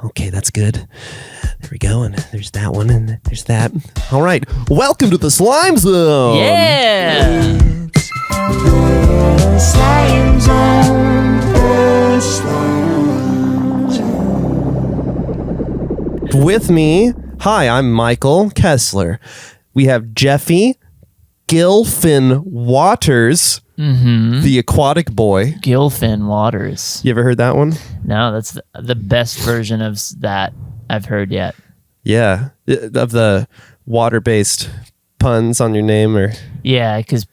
Okay, that's good. There we go, and there's that one, and there's that. All right, welcome to the Slime Zone. Yeah. It's the Slime Zone. The Slime Zone. With me, hi, I'm Michael Kessler. We have Jeffy Gilfin Waters, the aquatic boy. Gilfin Waters. You ever heard that one? No, that's the best version of that I've heard yet. Yeah, of the water-based puns on your name, or Yeah, because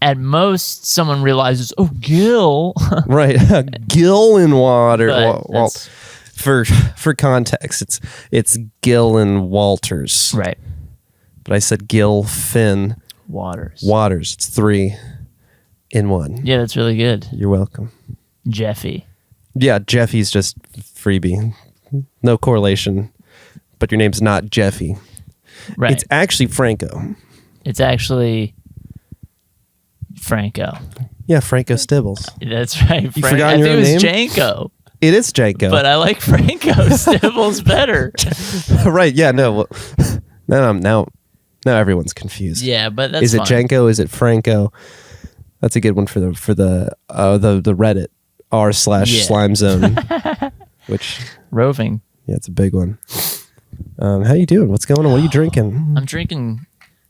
at most someone realizes, oh, Gil. right, Gil in water. But Well, for context, it's Gil and Walters. right. But I said Gilfin Waters. It's 3 in 1. Yeah, that's really good. You're welcome. Jeffy. Yeah, Jeffy's just freebie. No correlation. But your name's not Jeffy. Right. It's actually Franco. It's actually Franco. Yeah, Franco Stibbles. That's right. You forgot I your think own it was name? Janko, It is Janko. but I like Franco Stibbles better. Right, yeah, no. Well, now everyone's confused. Yeah, but that's Is it fine. Janko? Is it Franco? That's a good one for the Reddit r/slime zone, which Roving. yeah, it's a big one. How you doing? What's going on? What are you drinking? I'm drinking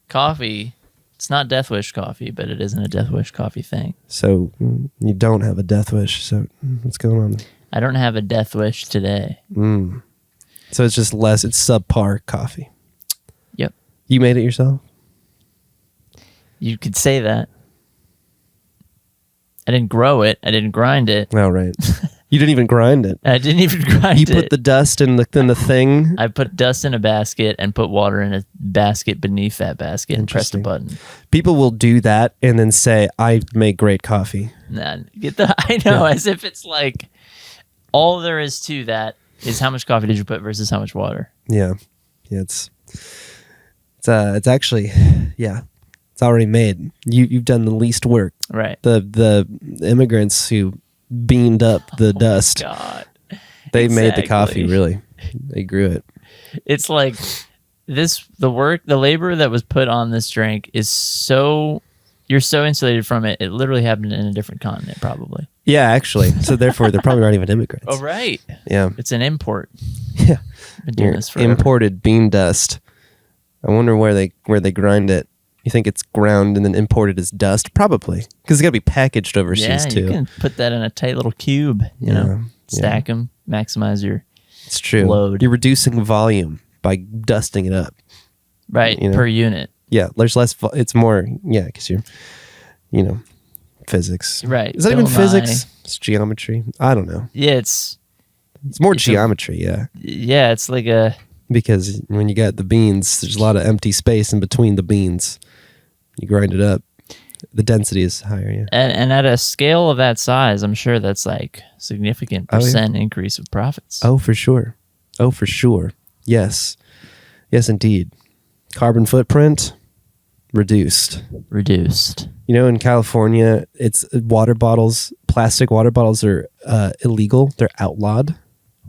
coffee. It's not Death Wish coffee, but it isn't a Death Wish coffee thing. So you don't have a death wish. So what's going on? I don't have a Death Wish today. So it's just less. It's subpar coffee. Yep. You made it yourself? You could say that. I didn't grow it. I didn't grind it. Oh, right. You didn't even grind it. I didn't even grind You it. put the dust in the thing. I put dust in a basket and put water in a basket beneath that basket and pressed a Interesting. button. People will do that and then say, "I make great coffee." Nah, I know, as if it's like all there is to that is how much coffee did you put versus how much water. Yeah, it's actually, yeah, it's already made. You've done the least work. Right. The immigrants who beamed up the dust, God. they made the Exactly. coffee. Really, they grew it. It's like the labor that was put on this drink is you're so insulated from it. It literally happened in a different continent, probably. Yeah, actually. So therefore, they're probably not even immigrants. Oh, right. Yeah, It's an import. yeah. Been doing this forever. Imported bean dust. I wonder where they grind it. You think it's ground and then imported as dust? Probably, because it's got to be packaged overseas Yeah, too. you can put that in a tight little cube, stack them, maximize your It's true. load. You're reducing volume by dusting it up. right You know? per unit. Yeah, there's less. It's more. Yeah, because you're, physics. Right. Is that even Bill physics? Nye. It's geometry. I don't know. Yeah, It's more It's geometry. Yeah, it's like a because when you got the beans, there's a lot of empty space in between the beans. You grind it up, the density is higher. Yeah. and at a scale of that size, I'm sure that's like significant Oh, yeah. percent increase of profits. Oh, for sure. Oh, for sure. Yes. Yes, indeed. Carbon footprint reduced. Reduced. In California, it's water bottles, plastic water bottles are illegal. They're outlawed.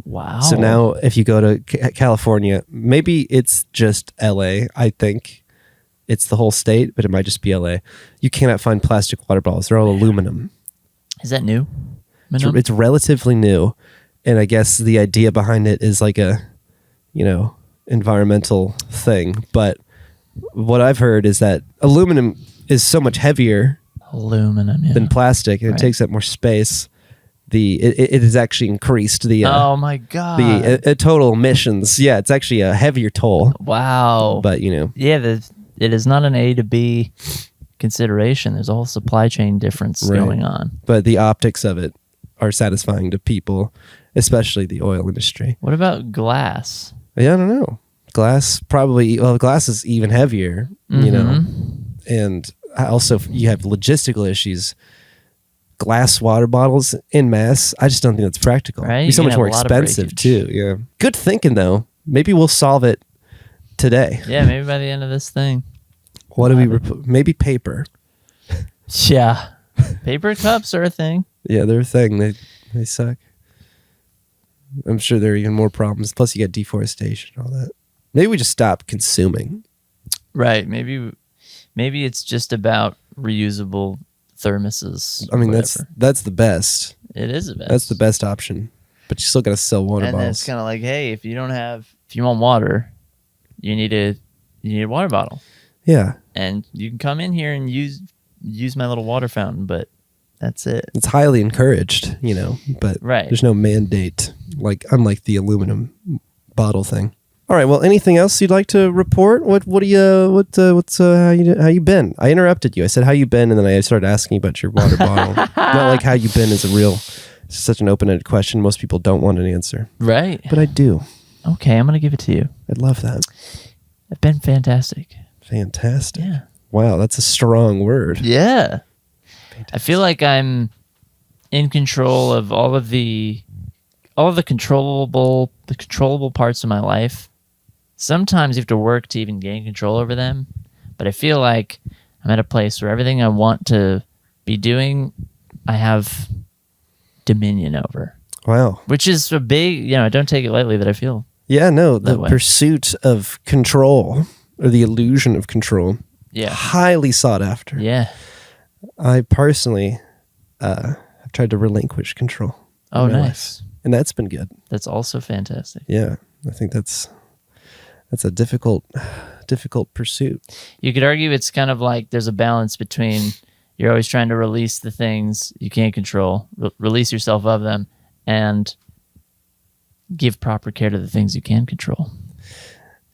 Wow. So now if you go to California, maybe it's just LA, I think. It's the whole state, but it might just be LA. You cannot find plastic water bottles. They're all aluminum. Is that new? It's relatively new. And I guess the idea behind it is like a, environmental thing. But what I've heard is that aluminum is so much heavier Aluminum. Yeah. than plastic, and Right. it takes up more space. It has actually increased the oh my god. the total emissions. Yeah, it's actually a heavier toll. wow. But yeah, it is not an A to B consideration. There's a whole supply chain difference Right. going on. but the optics of it are satisfying to people, especially the oil industry. What about glass? Yeah, I don't know. Glass probably. Well, glass is even heavier. And also you have logistical issues. Glass water bottles en masse, I just don't think that's practical. Right, It'd be you so can much have more a lot of expensive breakage. too. Yeah. Good thinking though. Maybe we'll solve it today. Yeah, maybe by the end of this thing. What do we? Maybe paper. Yeah. Paper cups are a thing. Yeah, they're a thing. They suck. I'm sure there are even more problems. Plus, you get deforestation and all that. Maybe we just stop consuming. Right. Maybe it's just about reusable thermoses. I mean, whatever. that's the best. It is the best. That's the best option. But you still got to sell water and then bottles. it's kind of like, hey, if you want water, you need a water bottle. Yeah. And you can come in here and use my little water fountain, but that's it. It's highly encouraged, but Right. there's no mandate, unlike the aluminum bottle thing. All right. Well, anything else you'd like to report? How you been? I interrupted you. I said how you been, and then I started asking you about your water bottle. Not like how you been is it's such an open-ended question. Most people don't want an answer, Right. but I do. Okay, I'm gonna give it to you. I'd love that. I've been fantastic. Fantastic. Yeah. Wow, that's a strong word. Yeah. I feel like I'm in control of all of the controllable parts of my life. Sometimes you have to work to even gain control over them, but I feel like I'm at a place where everything I want to be doing, I have dominion over. Wow. Which is a big, I don't take it lightly that I feel. Yeah, no, the That way. pursuit of control or the illusion of control, Yeah. highly sought after. Yeah. I personally have tried to relinquish control. Oh, in my nice. life, and that's been good. That's also fantastic. Yeah, I think that's a difficult pursuit. You could argue it's kind of like there's a balance between you're always trying to release the things you can't control, release yourself of them, and give proper care to the things you can control.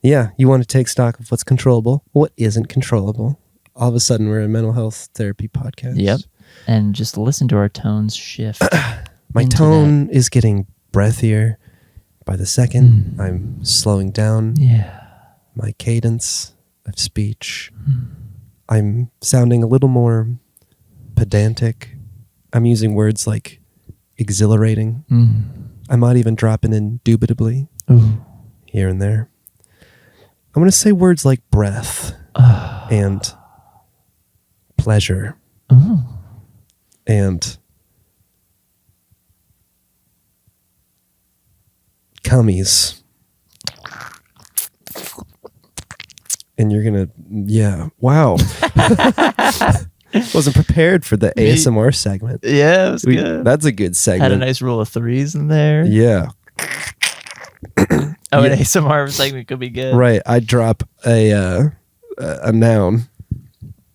Yeah, you want to take stock of what's controllable, what isn't controllable. All of a sudden, we're a mental health therapy podcast. Yep. And just listen to our tones shift. My into tone is getting breathier by the second. I'm slowing down Yeah. my cadence of speech. I'm sounding a little more pedantic. I'm using words like exhilarating. I might even drop in indubitably Ooh. here and there. I'm going to say words like breath and pleasure Ooh. and cummies. And you're going to, yeah, wow. Wasn't prepared for the ASMR segment. Yeah, it was good. That's a good Had a segment. nice rule of threes in there. Yeah. Oh, an Yeah. ASMR segment could be good. Right. I drop a noun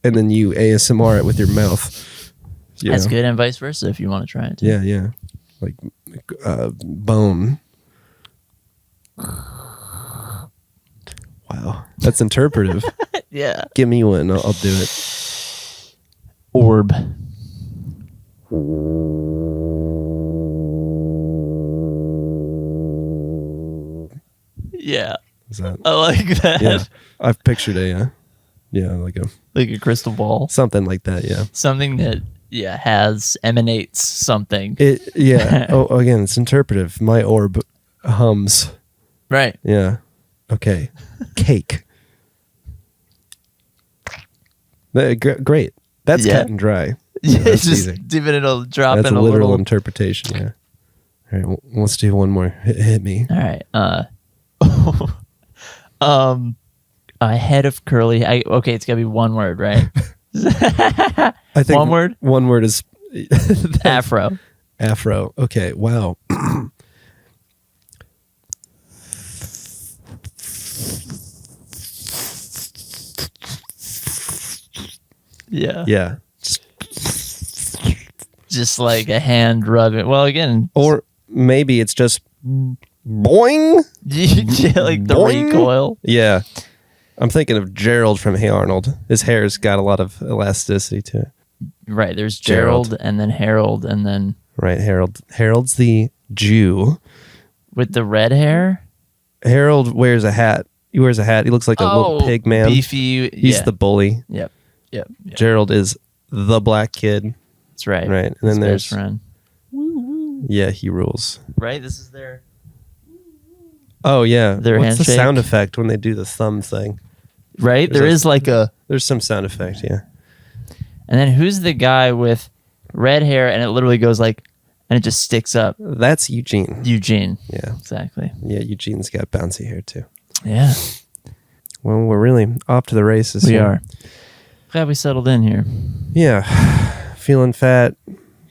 and then you ASMR it with your mouth. You That's know? good, and vice versa if you want to try it. Too. Yeah, yeah. Like bone. Wow. That's interpretive. Yeah. Give me one. I'll do it. Orb. Yeah. Is that? I like that. Yeah. I've pictured like Like a crystal ball. something like that. Yeah. Something that emanates something. Yeah. Oh, again, it's interpretive. My orb hums. Right. Yeah. Okay. Cake. Great. That's Yeah. cut and dry. Yeah, that's just easy. even it'll drop That's in a a literal little. interpretation. Yeah. All right. Let's do one more. Hit me. All right. A head of curly. Okay, it's gotta be one word, right? I think One word? One word is Afro. afro. Okay. Wow. Yeah. Yeah. Just like a hand rubbing. Well, again, Or maybe it's just boing. yeah, like the Boing. recoil. Yeah. I'm thinking of Gerald from Hey Arnold. His hair's got a lot of elasticity to it. Right. There's Gerald. Gerald, and then Harold, and then Right, Harold. Harold's the Jew. with the red hair. Harold wears a hat. He wears a hat. He looks like a little pig man. beefy. He's the bully. Yep. Gerald is the black kid. That's right. Right. And His then best there's friend. yeah, he rules. Right. This is their. Oh yeah. Their What's the handshake? sound effect when they do the thumb thing? Right. There's There a- is like a. There's some sound effect, yeah. And then who's the guy with red hair and it literally goes like and it just sticks up. That's Eugene. Eugene. Yeah. Exactly. Yeah, Eugene's got bouncy hair too. Yeah. Well, we're really off to the races. We here. are. Glad we settled in here. Yeah. Feeling fat,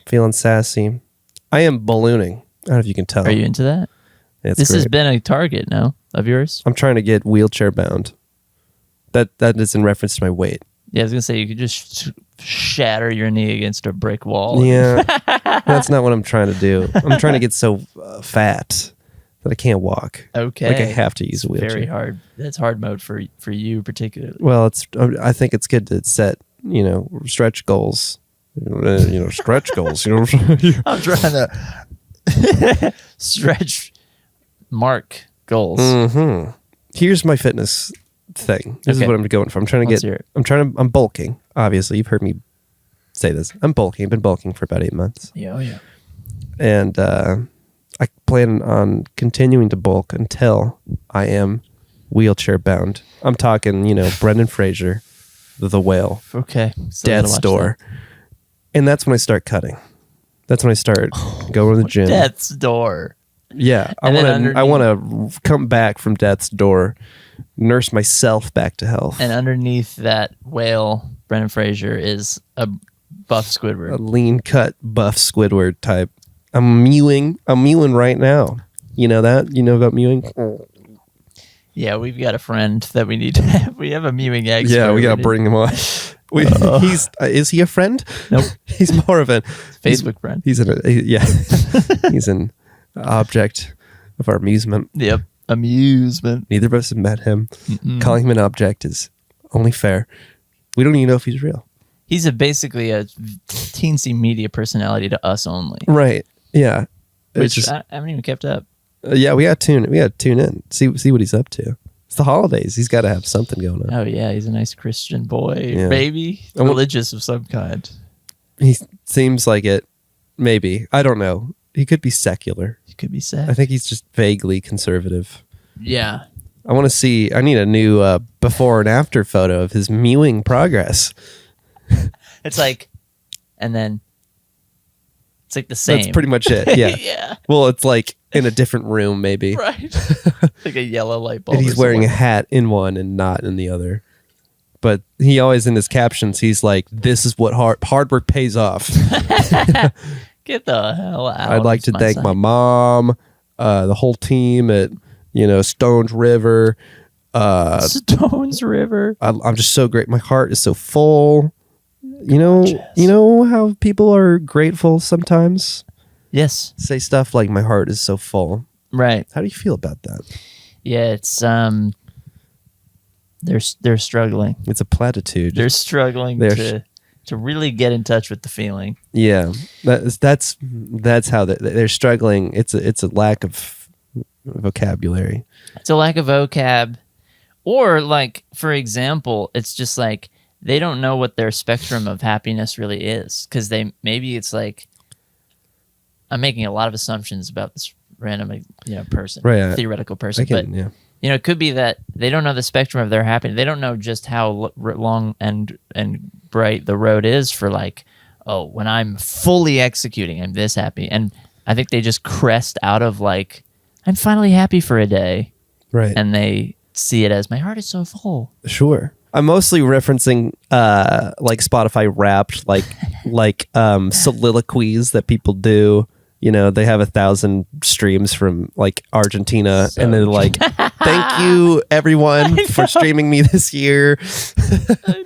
feeling sassy. I am ballooning. I don't know if you can tell. Are you into that? It's This great. has been a target, no? Of yours? I'm trying to get wheelchair bound. That is in reference to my weight. Yeah, I was going to say, you could just shatter your knee against a brick wall. Yeah. That's not what I'm trying to do. I'm trying to get so fat that I can't walk. Okay. Like I have to use a wheelchair. Very hard. That's hard mode for you particularly. Well, I think it's good to set, stretch goals. Stretch goals. I'm trying to stretch mark goals. Mm-hmm. Here's my fitness thing. This is Okay. what I'm going for. I'm trying to Let's hear it. I'm bulking. Obviously, you've heard me say this. I'm bulking. I've been bulking for about 8 months. Yeah, oh yeah. And I plan on continuing to bulk until I am wheelchair bound. I'm talking, Brendan Fraser, the whale, Okay. So death's door. And that's when I start cutting. That's when I start going to the gym. Death's door. Yeah, I And then want to come back from death's door, nurse myself back to health. And underneath that whale, Brendan Fraser, is a buff A Squidward. lean cut buff Squidward type. I'm mewing right now. You know that? You know about mewing? Yeah, we've got a friend that we need to have. We have a mewing expert. Yeah, we gotta need- bring him on. He's is he a friend? Nope. He's more of a Facebook friend. He's he's an object of our amusement. Yep. Amusement. Neither of us have met him. Calling him an object is only fair. We don't even know if he's real. He's basically a teensy media personality to us only. Right. Yeah. It's Which just I haven't even kept up. yeah, we got to tune in. See what he's up to. It's the holidays. He's got to have something going on. Oh yeah, he's a nice Christian boy, Yeah. maybe want- religious of some kind. He seems like it. Maybe. I don't know. He could be secular. He could be I sad. think he's just vaguely conservative. Yeah. I need a new before and after photo of his mewing progress. It's like, and then it's like the same. That's pretty much it. Yeah. Yeah. Well, it's like in a different room, maybe. Right. Like a yellow light bulb. And he's or wearing a something. hat in one and not in the other. But he always in his captions, he's like, "This is what hard work pays off." Get the hell out. I'd like to of thank my mom, the whole team at Stones River. Stones River. I'm just so great. My heart is so full. Gorgeous. You know how people are grateful sometimes? Yes. Say stuff like my heart is so full. Right. How do you feel about that? Yeah. It's they're struggling. It's a platitude. They're struggling They're- to really get in touch with the feeling. Yeah, that's how they're struggling. It's a lack of vocabulary. It's a lack of vocab, or like, for example, it's just like they don't know what their spectrum of happiness really is, because maybe it's like, I'm making a lot of assumptions about this random person, Right, theoretical person, I can, but yeah. it could be that they don't know the spectrum of their happiness. They don't know just how long and bright the road is for like, oh, when I'm fully executing, I'm this happy. And I think they just crest out of like, I'm finally happy for a day. Right. And they see it as, my heart is so full. Sure. I'm mostly referencing like Spotify Wrapped, like soliloquies that people do. They have 1,000 streams from like Argentina, So and they're like, "Thank you everyone for streaming me this year.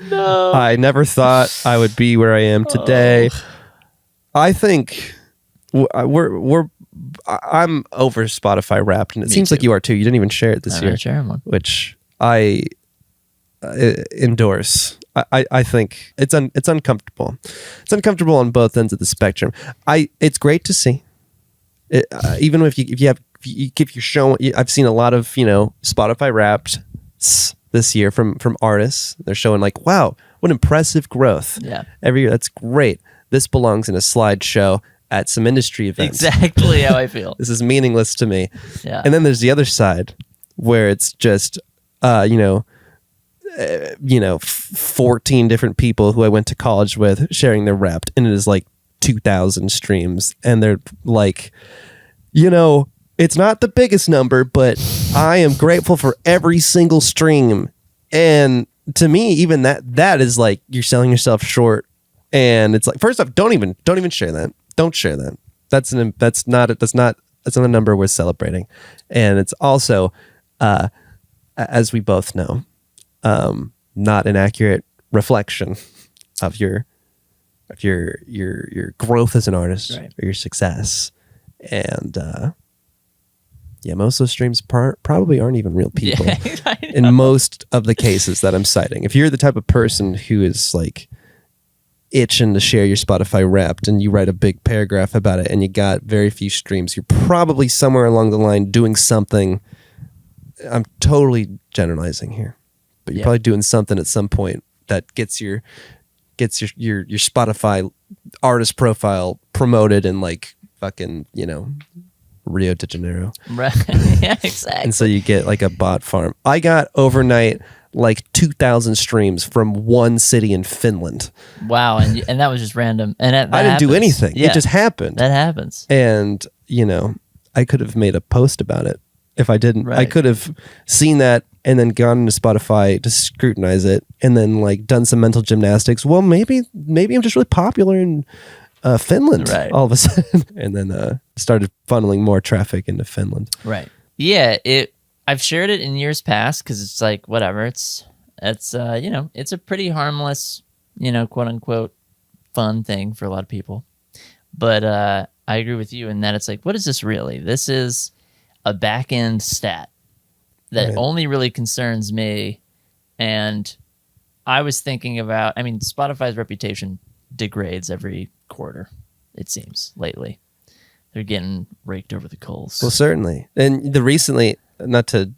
No. I never thought I would be where I am today." I think I'm over Spotify Wrapped, and it Me seems like too. you are too. You didn't even share it this I'm year, not sharing one. which I endorse. I think it's uncomfortable. It's uncomfortable on both ends of the spectrum. It's great to see. Even if you're showing, I've seen a lot of Spotify Wrapped this year from artists. They're showing like, wow, what impressive growth. Yeah. Every year. That's great. This belongs in a slideshow at some industry event. Exactly how I feel. This is meaningless to me. Yeah. And then there's the other side where it's just 14 different people who I went to college with sharing their Wrapped, and it is like 2,000 streams, and they're like, you know, it's not the biggest number, but I am grateful for every single stream. And to me, even that is like you're selling yourself short. And it's like, first off, don't even share that. Don't share that. That's not a number worth celebrating. And it's also, as we both know, not an accurate reflection of your growth as an artist, right, or your success. And yeah, most of those streams probably aren't even real people in most of the cases that I'm citing. If you're the type of person who is like itching to share your Spotify Wrapped and you write a big paragraph about it and you got very few streams, you're probably somewhere along the line doing something. I'm totally generalizing here, but you're probably doing something at some point that gets your Spotify artist profile promoted in like fucking, you know, Rio de Janeiro. Right. Yeah, exactly. And so you get like a bot farm. I got overnight like 2,000 streams from one city in Finland. Wow, and that was just random. And I didn't do anything. Yeah, it just happened. That happens. And, you know, I could have made a post about it if I didn't. Right. I could have seen that and then gone into Spotify to scrutinize it and then like done some mental gymnastics. Well, maybe I'm just really popular in Finland, right, all of a sudden, and then started funneling more traffic into Finland. Right. Yeah. I've shared it in years past because it's like whatever. It's you know, it's a pretty harmless, you know, quote unquote fun thing for a lot of people. But I agree with you in that it's like, what is this really? This is a back end stat that only really concerns me. And I was thinking about, I mean, Spotify's reputation degrades every quarter, it seems, lately. They're getting raked over the coals. Well, certainly. And recently, not to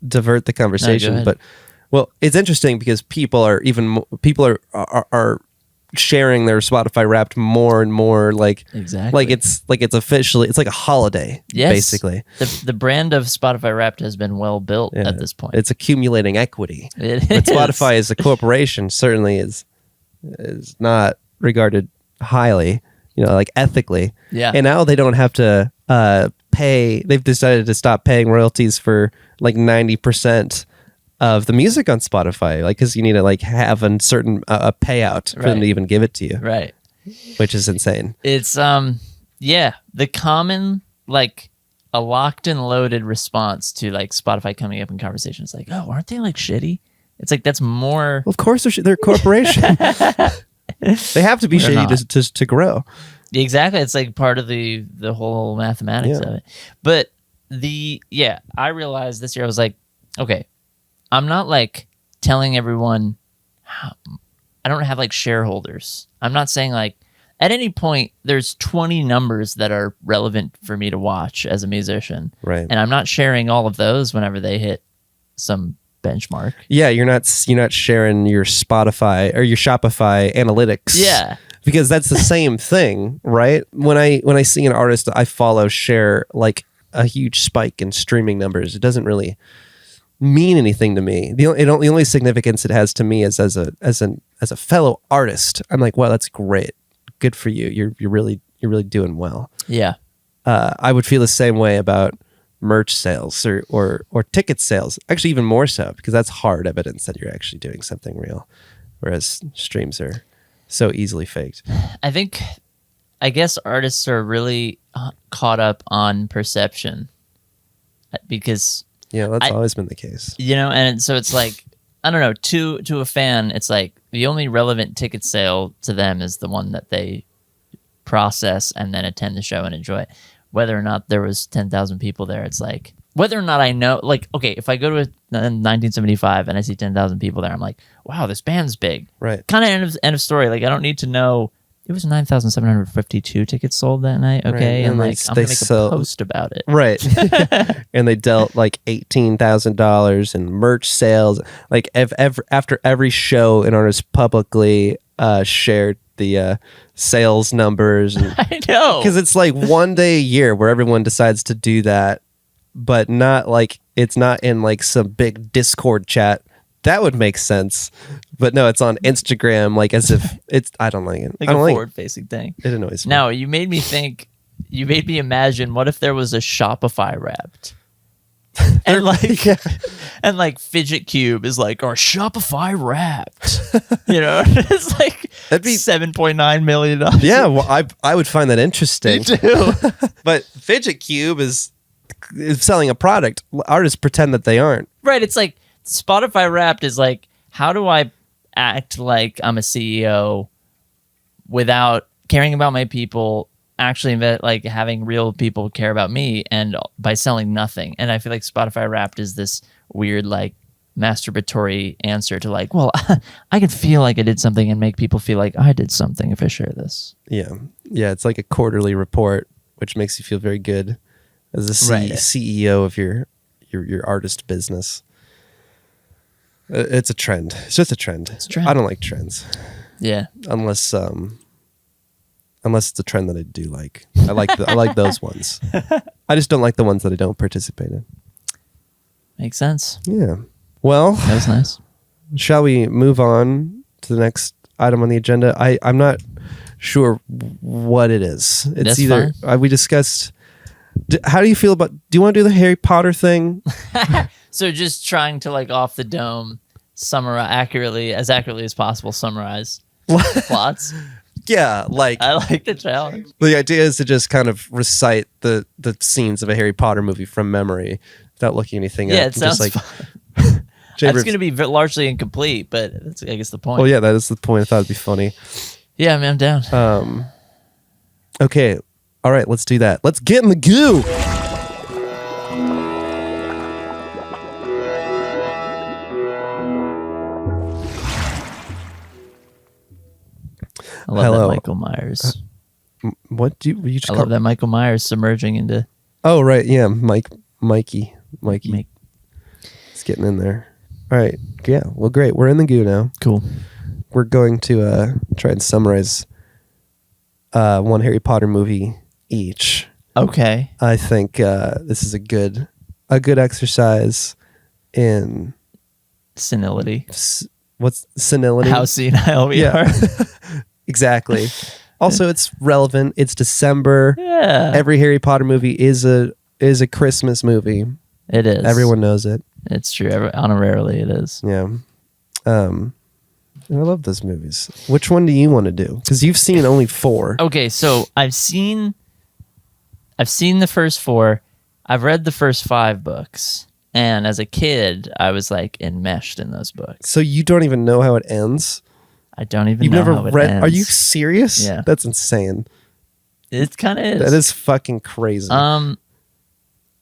divert the conversation, but well, it's interesting because people are sharing their Spotify Wrapped more and more, like exactly, like it's officially, it's like a holiday, basically. The brand of Spotify Wrapped has been well built at this point. It's accumulating equity. It but Spotify as a corporation certainly is not regarded highly, you know, like ethically. Yeah. And now they don't have to pay. They've decided to stop paying royalties for like 90% of the music on Spotify, like, because you need to like have a certain a payout for them to even give it to you, right? Which is insane. It's the common, like, a locked and loaded response to like Spotify coming up in conversations like, oh, aren't they like shitty? It's like, that's more. Well, of course they're a corporation. They have to be shitty to grow. Exactly. It's like part of the whole mathematics of it. But I realized this year, I was like, okay, I'm not like telling everyone, I don't have like shareholders. I'm not saying like at any point there's 20 numbers that are relevant for me to watch as a musician. Right. And I'm not sharing all of those whenever they hit some benchmark. Yeah, you're not sharing your Spotify or your Shopify analytics. Yeah. Because that's the same thing, right? When I see an artist I follow share like a huge spike in streaming numbers, it doesn't really mean anything to me. The only significance it has to me is as a fellow artist. I'm like, wow, that's great. Good for you. You're really doing well. Yeah. I would feel the same way about merch sales or ticket sales. Actually, even more so, because that's hard evidence that you're actually doing something real, whereas streams are so easily faked. I guess artists are really caught up on perception because that's always been the case. You know, and so it's like, I don't know, to a fan, it's like the only relevant ticket sale to them is the one that they process and then attend the show and enjoy it. Whether or not there was 10,000 people there, it's like, whether or not I know, like, okay, if I go to 1975 and I see 10,000 people there, I'm like, wow, this band's big. Right. Kind of end of story. Like, I don't need to know. It was 9,752 tickets sold that night. Okay. Right. And like, I'm going to make a post about it. Right. And they dealt like $18,000 in merch sales. Like after every show, an artist publicly shared the sales numbers. And, I know. Because it's like one day a year where everyone decides to do that, but not like, it's not in like some big Discord chat that would make sense. But no, it's on Instagram, like as if it's. I don't like it. Like I don't a like forward-facing thing. it. It annoys me. Now, you made me think, you made me imagine, what if there was a Shopify Wrapped? And like, and like Fidget Cube is like, or Shopify Wrapped. You know, it's like That'd be $7.9 million. Yeah, well, I would find that interesting. Me too. But Fidget Cube is selling a product. Artists pretend that they aren't. Right. It's like Spotify Wrapped is like, how do I act like I'm a CEO without caring about my people, actually like having real people care about me, and by selling nothing? And I feel like Spotify Wrapped is this weird like masturbatory answer to like, well, I can feel like I did something and make people feel like I did something if I share this. Yeah. It's like a quarterly report, which makes you feel very good as a CEO of your artist business. It's a trend. It's just a trend. It's a trend. I don't like trends. Yeah. Unless it's a trend that I do like. I like those ones. I just don't like the ones that I don't participate in. Makes sense. Yeah. Well, That was nice. shall we move on to the next item on the agenda? I'm not sure what it is. It's That's either we discussed. How do you feel about? Do you want to do the Harry Potter thing? So just trying to like off the dome summarize accurately as possible, summarize plots. Yeah, like I like the challenge. the idea is to just kind of recite the scenes of a Harry Potter movie from memory without looking anything up. Yeah, it sounds just fun. Chamber That's of- going to be largely incomplete, but that's, I guess, the point. Well, yeah, that is the point. I thought it'd be funny. Yeah, man, I'm down. Okay, all right, let's do that. Let's get in the goo. I love hello. that Michael Myers. What do you just I call? love that Michael Myers submerging into. Oh, right, yeah, Mikey. Make- It's getting in there. All right, yeah. Well, great. We're in the goo now. Cool. We're going to try and summarize one Harry Potter movie each. Okay. I think this is a good exercise in Senility. what's senility? How senile we Yeah. are. Exactly. Also, it's relevant. It's December. Yeah. Every Harry Potter movie is a Christmas movie. It is. Everyone knows it. It's true. Honorarily, it is. Yeah. I love those movies. Which one do you want to do? Because you've seen only 4. Okay, so I've seen the first 4. I've read the first 5 books. And as a kid, I was like enmeshed in those books. So you don't even know how it ends? I don't even You've know never how it read? ends. Are you serious? Yeah. That's insane. It kind of is. That is fucking crazy.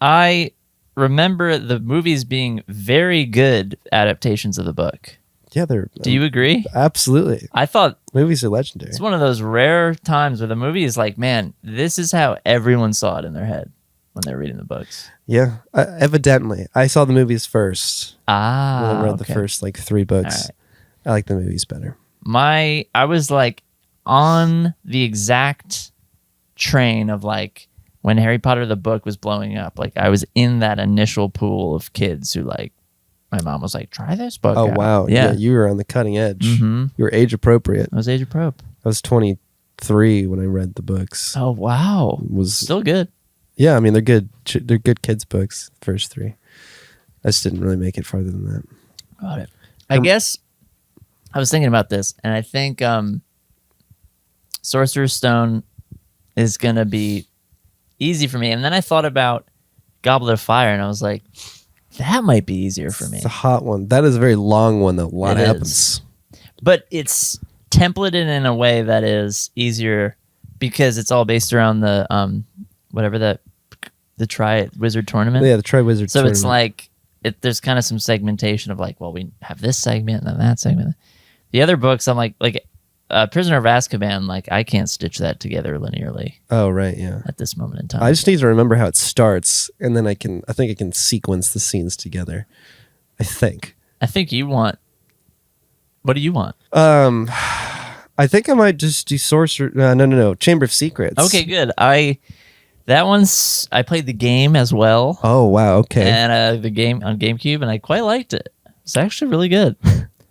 I remember the movies being very good adaptations of the book. Yeah, they're. Do you agree? Absolutely. I thought Movies are legendary. it's one of those rare times where the movie is like, man, this is how everyone saw it in their head when they're reading the books. Yeah, evidently. I saw the movies first. When I read the Okay. first 3 books. All right. I like the movies better. I was like on the exact train of like when Harry Potter the book was blowing up. Like I was in that initial pool of kids who like my mom was like, try this book. Oh out." wow! Yeah. You were on the cutting edge. Mhm. You were age appropriate. I was age appropriate. I was 23 when I read the books. Oh wow. Was Still good. Yeah, I mean they're good. They're good kids books. First 3. I just didn't really make it farther than that. Got it. I guess I was thinking about this, and I think Sorcerer's Stone is gonna be easy for me. And then I thought about Goblet of Fire, and I was like, that might be easier for me. It's a hot one. That is a very long one. Though. A lot It happens. is. But it's templated in a way that is easier because it's all based around the whatever the Tri-Wizard tournament. Yeah, the Tri-Wizard. So it's tournament. like there's kind of some segmentation of like, well, we have this segment and then that segment. The other books, I'm like Prisoner of Azkaban, like I can't stitch that together linearly Oh right, yeah. at this moment in time. I just need to remember how it starts, and then I think I can sequence the scenes together. I think. I think you want. What do you want? I think I might just do Sorcerer. No. Chamber of Secrets. Okay, good. I played the game as well. Oh wow. Okay. And the game on GameCube, and I quite liked it. It's actually really good.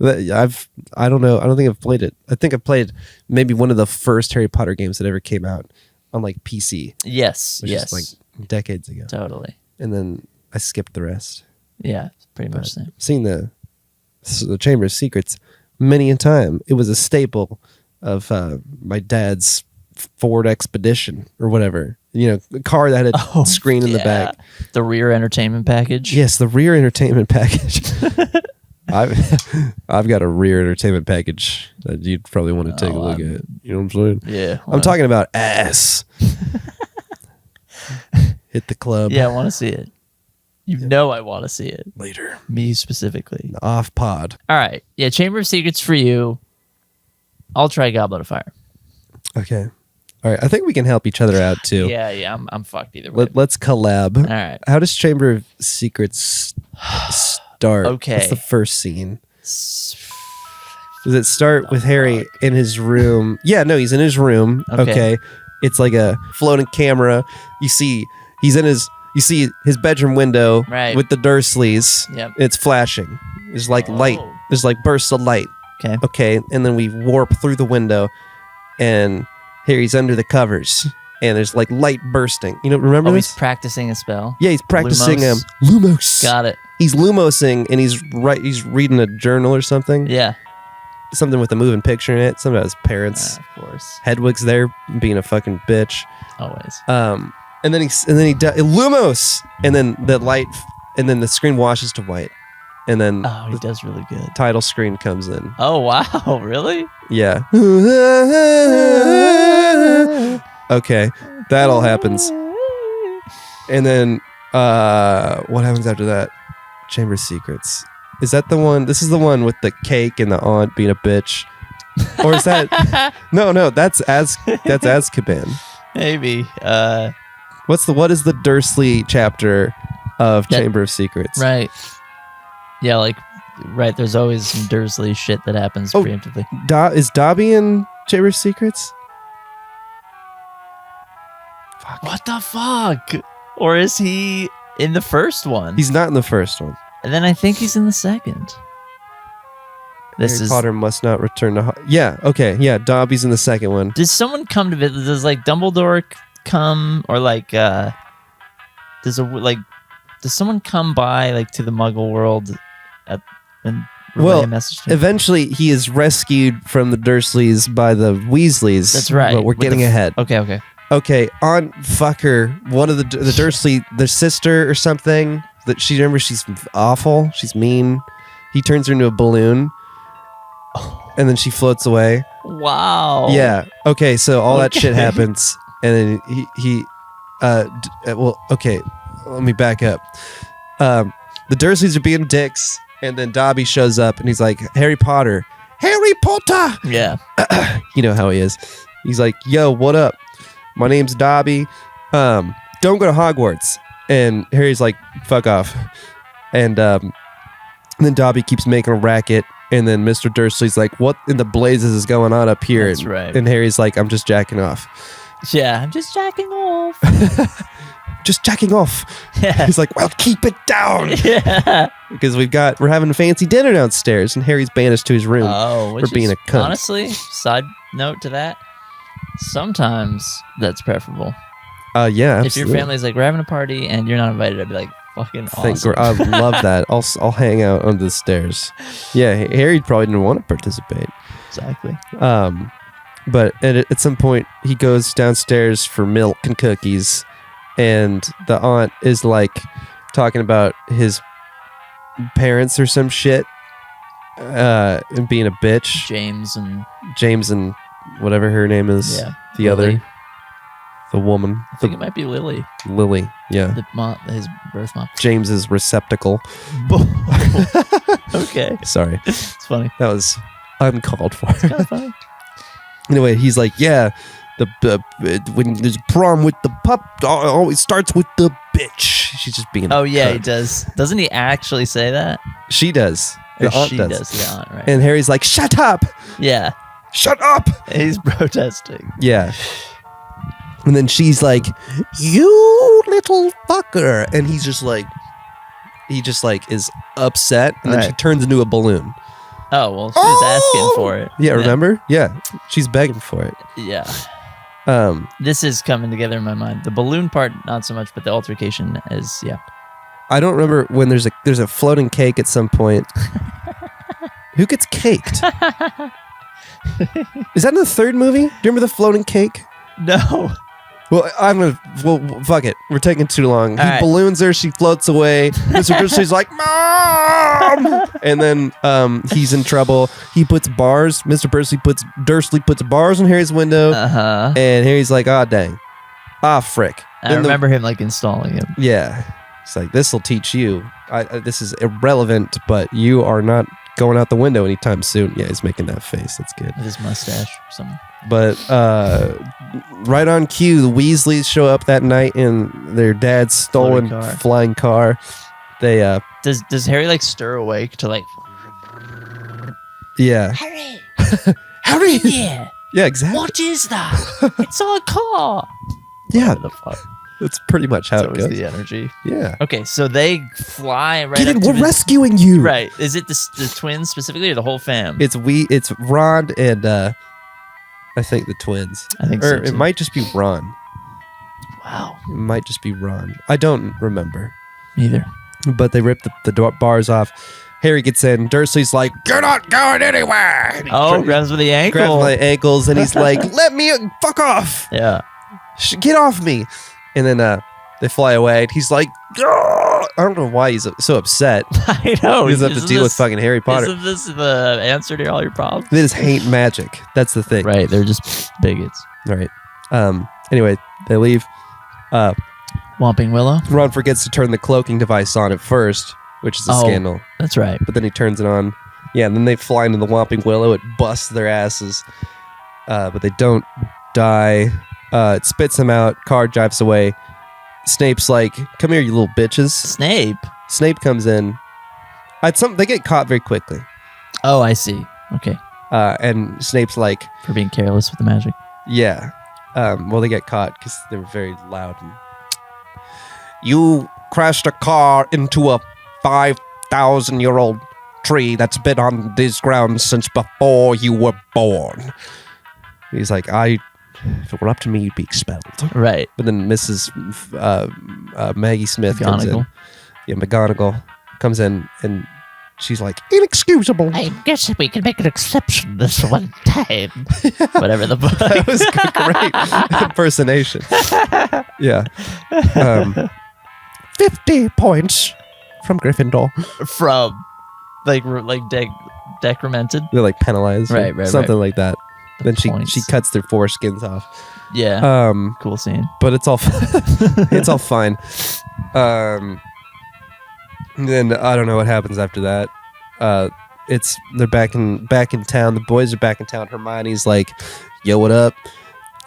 I don't know. I don't think I've played it. I think I've played maybe one of the first Harry Potter games that ever came out on like PC. Yes, Which is like decades ago. Totally. And then I skipped the rest. Yeah, pretty much the same. Seen the Chamber of Secrets many a time. It was a staple of my dad's Ford Expedition or whatever. You know, a car that had a screen in the back. The rear entertainment package. Yes, the rear entertainment package. I've got a rear entertainment package that you'd probably want to take a look at. You know what I'm saying? Yeah. I'm talking about ass. Hit the club. Yeah, I want to see it. You know I want to see it. Later. Me specifically. Off pod. All right. Yeah, Chamber of Secrets for you. I'll try Goblet of Fire. Okay. All right. I think we can help each other out too. Yeah. I'm fucked either way. Let's collab. All right. How does Chamber of Secrets start? Okay. What's the first scene? Does it start with Harry in his room? Yeah, no, he's in his room. Okay. It's like a floating camera. You see his bedroom window with the Dursleys. Yep. It's flashing. There's like light. There's like bursts of light. Okay. Okay. And then we warp through the window and Harry's under the covers. And there's like light bursting. You know, remember this? He's practicing a spell. Yeah, he's practicing Lumos. Lumos. Got it. He's lumosing and he's reading a journal or something. Yeah. Something with a moving picture in it. Something about his parents. Of course. Hedwig's there being a fucking bitch. Always. And then he Lumos, and then the light, and then the screen washes to white, and then he does really good. Title screen comes in. Oh wow, really? Yeah. Okay, that all happens, and then what happens after that? Chamber of Secrets. Is that the one? This is the one with the cake and the aunt being a bitch, or is that? No, that's Azkaban. Maybe. What is the Dursley chapter of Chamber of Secrets? Right. Yeah, there's always some Dursley shit that happens preemptively. Is Dobby in Chamber of Secrets? Fuck. What the fuck? Or is he in the first one? He's not in the first one. And then I think he's in the second. Harry Potter must not return to... Yeah, okay. Yeah, Dobby's in the second one. Does someone come to visit? Does Dumbledore come, or does someone come by to the Muggle world and relay a message to him? Eventually he is rescued from the Dursleys by the Weasleys. That's right. But we're getting ahead. Okay. Okay, Aunt Fucker, one of the Dursley, their sister or something, she's awful. She's mean. He turns her into a balloon. And then she floats away. Wow. Yeah. Okay. So all that shit happens, and then okay. Let me back up. The Dursleys are being dicks, and then Dobby shows up, and he's like, Harry Potter. Yeah. You know how he is. He's like, yo, what up? My name's Dobby. Don't go to Hogwarts. And Harry's like, fuck off. And then Dobby keeps making a racket. And then Mr. Dursley's like, what in the blazes is going on up here? That's right. And Harry's like, I'm just jacking off. Yeah, I'm just jacking off. Just jacking off. Yeah. He's like, well, keep it down. Yeah. Because we're having a fancy dinner downstairs and Harry's banished to his room for being a cunt. Honestly, side note to that, sometimes that's preferable. Yeah, absolutely. If your family's like, we're having a party and you're not invited, I'd be like, fucking awesome. I love that. I'll hang out on the stairs. Yeah, Harry probably didn't want to participate. Exactly. But at some point he goes downstairs for milk and cookies, and the aunt is like talking about his parents or some shit, and being a bitch. James and whatever her name is. Yeah. The Lily. other. The woman. I think it might be Lily. Lily, yeah. His birth mom. James's receptacle. Okay. Sorry. It's funny. That was uncalled for. It's kind of funny. Anyway, he's like, yeah, when there's a problem with the pup, always starts with the bitch. She's just being Oh, yeah, cunt. he does. Doesn't he actually say that? She does. Or The aunt she does. the aunt, right? And Harry's like, shut up! Yeah. Shut up! He's protesting. Yeah. And then she's like, you little fucker. And he's just like, he just like is upset, and then she Right. turns into a balloon. Oh, well, she was asking for it. Yeah, remember? Yeah, she's begging for it. Yeah. Um, This is coming together in my mind. The balloon part, not so much, but the altercation is, yeah. I don't remember when there's a floating cake at some point. Who gets caked? Is that in the third movie? Do you remember the floating cake? No. Well, fuck it. We're taking too long. He All right. balloons her. She floats away. Mr. Dursley's like, Mom! And then he's in trouble. He puts bars. Mr. Dursley puts bars on Harry's window. Uh-huh. And Harry's like, ah, dang. Ah, frick. I remember him, like, installing him. Yeah. It's like, this will teach you. This is irrelevant, but you are not going out the window anytime soon. Yeah, he's making that face. That's good. With his mustache or something. But right on cue, the Weasleys show up that night in their dad's stolen flying car. They Does Harry, like, stir awake to, like... yeah. Harry! Harry! Yeah! Yeah, exactly. What is that? It's our car! Yeah, What the fuck? that's pretty much how That's it always goes. the energy. Yeah. Okay, so they fly right Get up in, to we're his- rescuing you. Right. Is it the twins specifically or the whole fam? It's Ron and I think the twins. I think Or so, it too. might just be Ron. Wow. It might just be Ron. I don't remember. Neither. But they rip the bars off. Harry gets in. Dursley's like, "You're not going anywhere." And he Oh, grabs with the ankle. grabs my ankles, and he's like, "Let me fuck off! Yeah. Get off me!" And then they fly away. And he's like, "Ugh!" I don't know why he's so upset. I know. He doesn't have to Isn't deal with this- fucking Harry Potter. Isn't this the answer to all your problems? They just hate magic. That's the thing. Right. They're just bigots. Right. Anyway, they leave. Whomping Willow. Ron forgets to turn the cloaking device on at first, which is a scandal. That's right. But then he turns it on. Yeah, and then they fly into the Whomping Willow. It busts their asses. But they don't die. It spits them out. Car drives away. Snape's like, "Come here, you little bitches." Snape. Snape comes in. They get caught very quickly. Oh, I see. Okay. And Snape's like, For being careless with the magic. yeah. Well, they get caught because they were very loud. You crashed a car into a 5,000-year-old tree that's been on this ground since before you were born. He's like, if it were up to me, you'd be expelled. Right. But then Mrs. Maggie Smith comes in. McGonagall. Yeah, McGonagall comes in, and she's like, inexcusable. I guess we can make an exception this one time. Whatever the fuck. That was great impersonation. Yeah. 50 points from Gryffindor. From decremented. They're like penalized. Right, right, something like that. The Then she points. cuts their foreskins off. Yeah. Cool scene. But it's all it's all fine. Then I don't know what happens after that. They're back in town. The boys are back in town. Hermione's like, "Yo, what up?"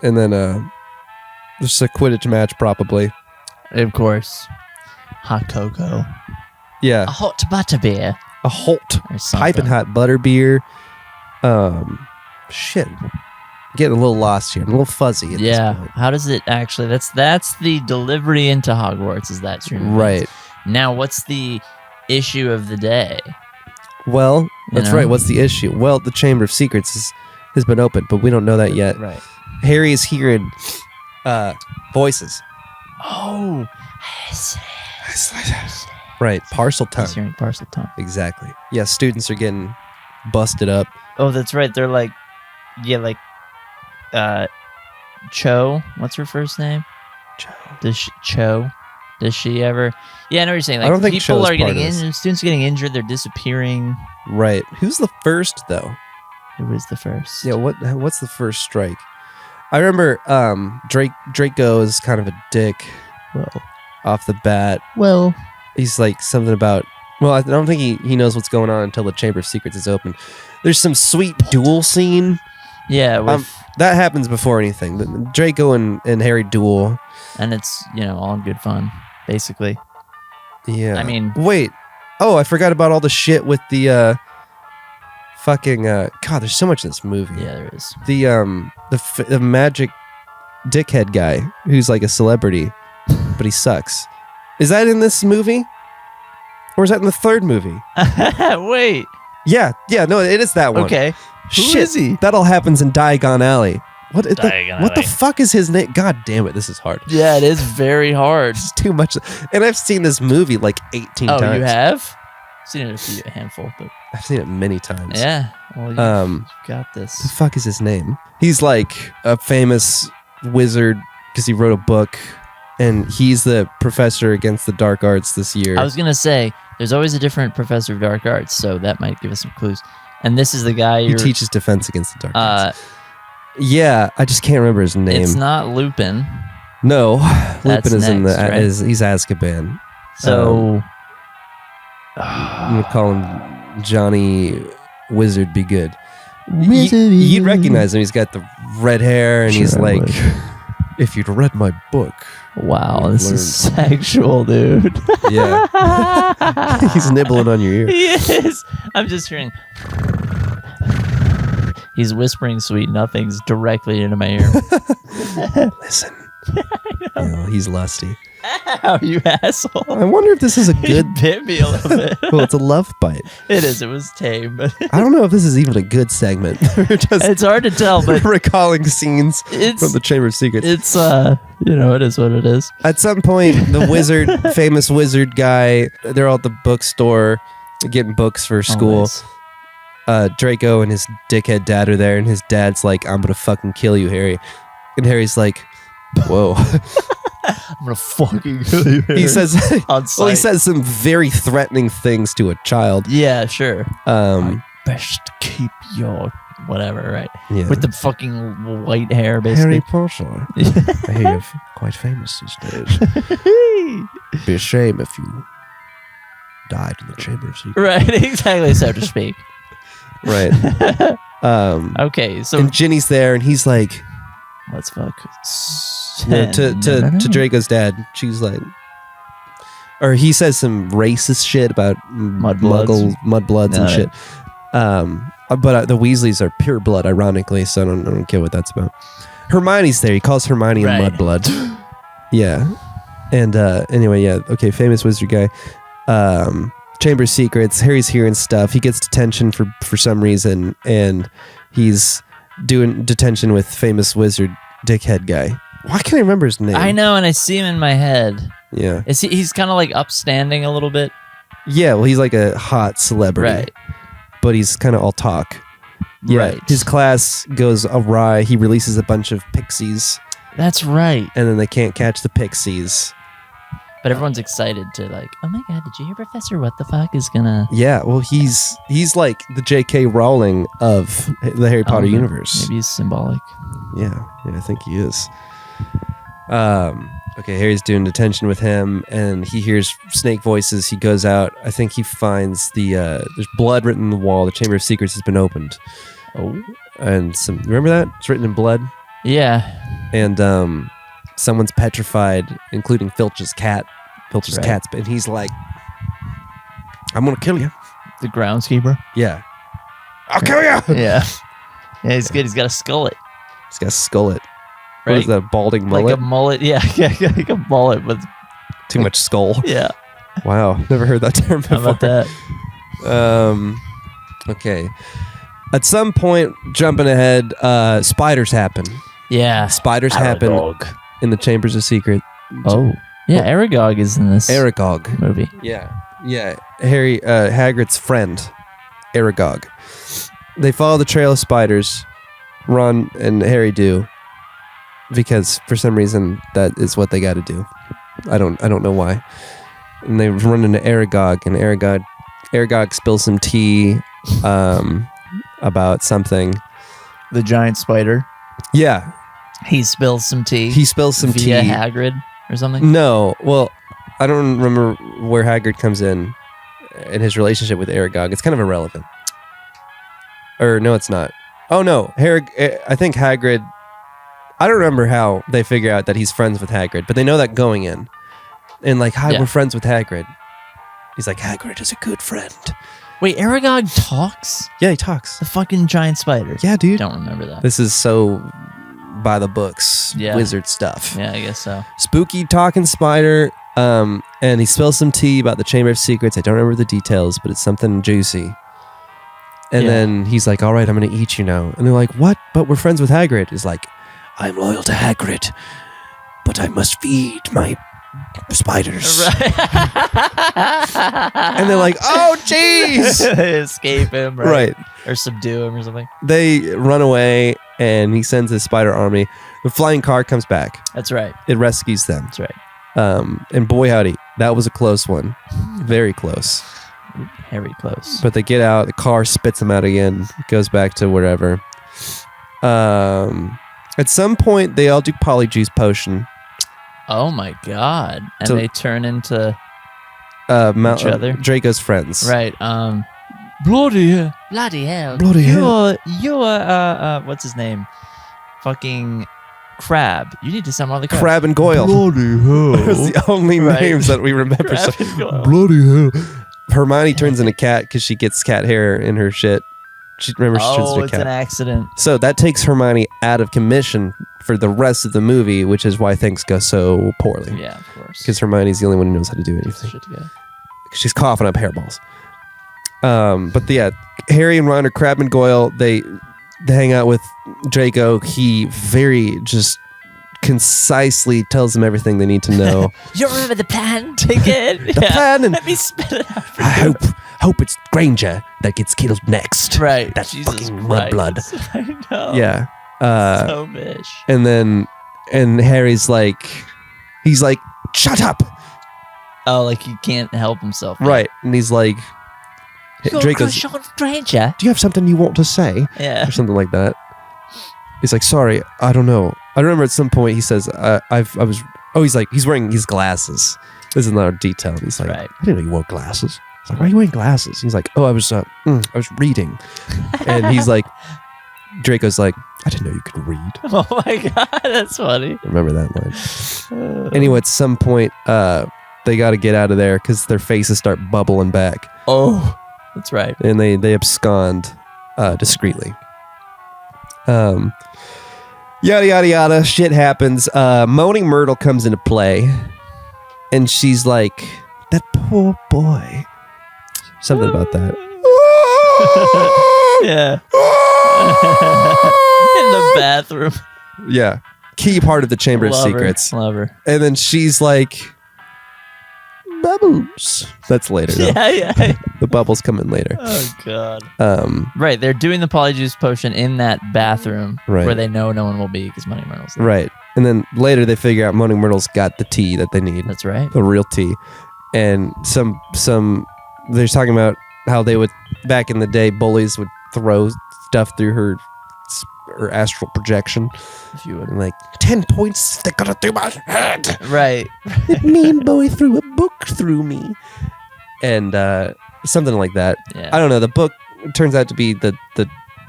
And then there's a Quidditch match probably. Of course. Hot cocoa. Yeah, A hot butterbeer. a Holt Or something. piping hot butterbeer. Shit, getting a little lost here. I'm a little fuzzy at Yeah. this point. How does it actually? That's the delivery into Hogwarts. Is that true? Right. Now, what's the issue of the day? Well, that's know? right. What's the issue? Well, the Chamber of Secrets has been opened, but we don't know that yet. Right. Harry is hearing voices. Oh. Right. Parcel tongue. He's hearing parcel tongue. Exactly. Yeah, students are getting busted up. Oh, that's right. They're like, yeah, like, Cho. What's her first name? Cho. Does she ever? Yeah, I know what you're saying. Like, I don't think people Cho's are getting part of this. students are getting injured. They're disappearing. Right. Who's the first though? Who was the first? Yeah. What's the first strike? I remember Draco is kind of a dick Well, off the bat. He's like something about. Well, I don't think he knows what's going on until the Chamber of Secrets is open. There's some sweet duel scene. yeah, with, That happens before anything. The Draco and Harry duel. and it's all good fun, basically. Yeah. I mean- wait. Oh, I forgot about all the shit with the fucking God. There's so much in this movie. Yeah, there is. The magic dickhead guy who's like a celebrity, but he sucks. Is that in this movie? Or is that in the third movie? Wait. Yeah, no, it is that one. Okay. Who Shit, is he? that all happens in Diagon Alley. What the Alley. fuck is his name? God damn it, this is hard. Yeah, it is very hard. It's too much. And I've seen this movie like 18 Oh, times. you have? Seen it a handful, but I've seen it many times. yeah. Well, you got The this. fuck is his name? He's like a famous wizard because he wrote a book, and he's the professor against the dark arts this year. I was gonna say there's always a different professor of dark arts, so that might give us some clues. And this is the guy He you're. teaches defense against the dark arts. Yeah, I just can't remember his name. It's not Lupin. No, That's Lupin is in the. next, right? He's Azkaban. So I'm gonna call him Johnny Wizard. Be good. Wizard. You'd recognize him. He's got the red hair, and he's like, "If you'd read my book." Wow, this is sexual, dude. Yeah, he's nibbling on your ear. He is. I'm just hearing. He's whispering sweet nothings directly into my ear. Listen, he's lusty. Ow, you asshole. I wonder if this is a good. It bit me a little bit. Well, it's a love bite. It is. It was tame, but I don't know if this is even a good segment. We're just it's hard to tell. But recalling scenes it's from the Chamber of Secrets. it's it is what it is. At some point, the wizard, famous wizard guy, they're all at the bookstore getting books for school. Always. Draco and his dickhead dad are there, and his dad's like, "I'm gonna fucking kill you, Harry." And Harry's like, "Whoa." I'm gonna fucking kill you. He says, On well, he sight. says some very threatening things to a child. Yeah, sure. Best Keep your whatever, right? yeah. With the fucking white hair, basically. Harry Potter. I hear you're quite famous these days. It'd be a shame if you died in the Chamber of Secrets. Right, exactly, so to speak. Right. Okay, so And Ginny's there, and he's like, let's fuck. to Draco's dad, she's like, or he says some racist shit about mudbloods and No. shit. But the Weasleys are pure blood, ironically, so I don't care what that's about. Hermione's there. He calls Hermione Right. a mudblood. Yeah. And anyway, yeah. Okay, famous wizard guy. Chamber of Secrets. Harry's hearing stuff. He gets detention for some reason, and he's doing detention with famous wizard dickhead guy. Why can't I remember his name? I know, and I see him in my head. Yeah. He's kind of like upstanding a little bit. Yeah, well, he's like a hot celebrity. Right. But he's kind of all talk. Yeah. Right. His class goes awry. He releases a bunch of pixies, That's right. and then they can't catch the pixies. But everyone's excited to like, oh my god, did you hear Professor What the Fuck is gonna... Yeah, well, he's like the J.K. Rowling of the Harry Potter universe. Maybe he's symbolic. Yeah, I think he is. Okay, Harry's doing detention with him, and he hears snake voices. He goes out. I think he finds there's blood written on the wall. The Chamber of Secrets has been opened. Oh. And remember that? It's written in blood. Yeah. And someone's petrified, including Filch's cat. Filch's Right. cat's, and he's like, "I'm gonna kill you." The groundskeeper. Yeah, I'll kill you. Yeah. Yeah, he's good. He's got a skullet. He's got a skullet. What Right? is that? A balding mullet? Like a mullet. Yeah, like a mullet with... Too much skull. Yeah. Wow, never heard that term before. How about that? Okay. At some point, jumping ahead, spiders happen. Yeah. Spiders happen in the Chambers of Secret. Oh. Yeah, Aragog is in this Aragog. movie. Yeah. Harry, Hagrid's friend, Aragog. They follow the trail of spiders. Ron and Harry do, because for some reason that is what they got to do. I don't know why. And they run into Aragog, and Aragog spills some tea about something. The giant spider. Yeah, He spills some tea. he spills some via tea. Hagrid or something. No, well, I don't remember where Hagrid comes in his relationship with Aragog. It's kind of irrelevant. Or no, it's not. Oh no, I think Hagrid. I don't remember how they figure out that he's friends with Hagrid, but they know that going in, and like, hi, Yeah. we're friends with Hagrid. He's like, Hagrid is a good friend. Wait, Aragog talks? Yeah, he talks. The fucking giant spider. Yeah, dude. Don't remember that. This is so by the books, Yeah. wizard stuff. Yeah, I guess so. Spooky talking spider. And he spills some tea about the Chamber of Secrets. I don't remember the details, but it's something juicy. And then he's like, all right, I'm going to eat you now. And they're like, what? But we're friends with Hagrid. He's like, I'm loyal to Hagrid, but I must feed my spiders. Right. And they're like, oh, jeez. They escape him, right? Or subdue him or something. They run away, and he sends his spider army. The flying car comes back. That's right. It rescues them. That's right. And boy, howdy, that was a close one. Very close. Very close. But they get out. The car spits them out again. Goes back to wherever. At some point, they all do polyjuice potion. Oh my god! And So- they turn into Each other? Draco's friends. right. Bloody hell! Bloody hell! Bloody hell. You're what's his name? Fucking Crab. You need to summon all the crabs. Crab and Goyle. Bloody hell! Those are the only Right. names that we remember. Crab So- and Goyle. Bloody hell. Hermione turns into cat because she gets cat hair in her shit. She turns Oh, into it's cat. an accident. So that takes Hermione out of commission for the rest of the movie, which is why things go so poorly. Yeah, of course. Because Hermione's the only one who knows how to do anything. Shit together. She's coughing up hairballs. But yeah, Harry and Ron are Crab and Goyle. They hang out with Draco. He very just concisely tells them everything they need to know. You remember the plan ticket? The plan and Let me spit it out. For I you. hope it's Granger that gets killed next. Right. That Jesus fucking Christ. mudblood. I know. Yeah. So bitch. And Harry's like, he's like, shut up. Oh, like he can't help himself. Right. And he's like, Draco's, Sean Stranger. do you have something you want to say? Yeah. Or something like that. He's like, sorry, I don't know. I remember at some point he says, he's wearing his glasses. This is not a detail. He's like, Right. I didn't know you wore glasses. I was like, why are you wearing glasses? He's like, oh, I was reading. And he's like, Draco's like, I didn't know you could read. Oh my god, that's funny. Remember that line. Anyway, at some point, they got to get out of there because their faces start bubbling back. Oh, that's right. And they abscond discreetly. Yada yada yada. Shit happens. Moaning Myrtle comes into play, and she's like, "That poor boy." Something about that. Yeah. In the bathroom. Yeah, key part of the Chamber of Love her. Secrets. Love her. And then she's like, "Bubbles." That's later. Though. Yeah. The bubbles come in later. Oh god. Right. They're doing the polyjuice potion in that bathroom Right. where they know no one will be because Money Myrtle's there. Right. And then later they figure out Moaning Myrtle's got the tea that they need. That's right. The real tea. And some they're talking about how they would, back in the day, bullies would throw stuff through her astral projection. If you would. And like, 10 points they got it through my head. Right. Me and Bowie threw a book through me. And something like that. Yeah. I don't know. The book turns out to be the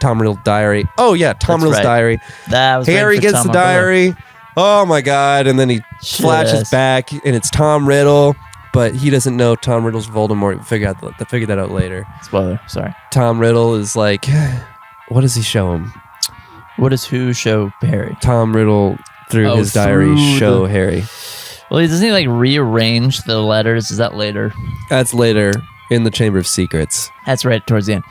Tom Riddle diary. Oh yeah, Tom That's Riddle's right. diary. That was Harry waiting for gets Tom the on board. diary. Oh my god! And then he flashes Shit. back, and it's Tom Riddle, but he doesn't know Tom Riddle's Voldemort. Figure that out later. Spoiler. Sorry. Tom Riddle is like, what does he show him? What does who show Harry? Tom Riddle through Oh, his diary through show the- Harry. Well, doesn't he like rearrange the letters? Is that later? That's later in the Chamber of Secrets. That's right towards the end.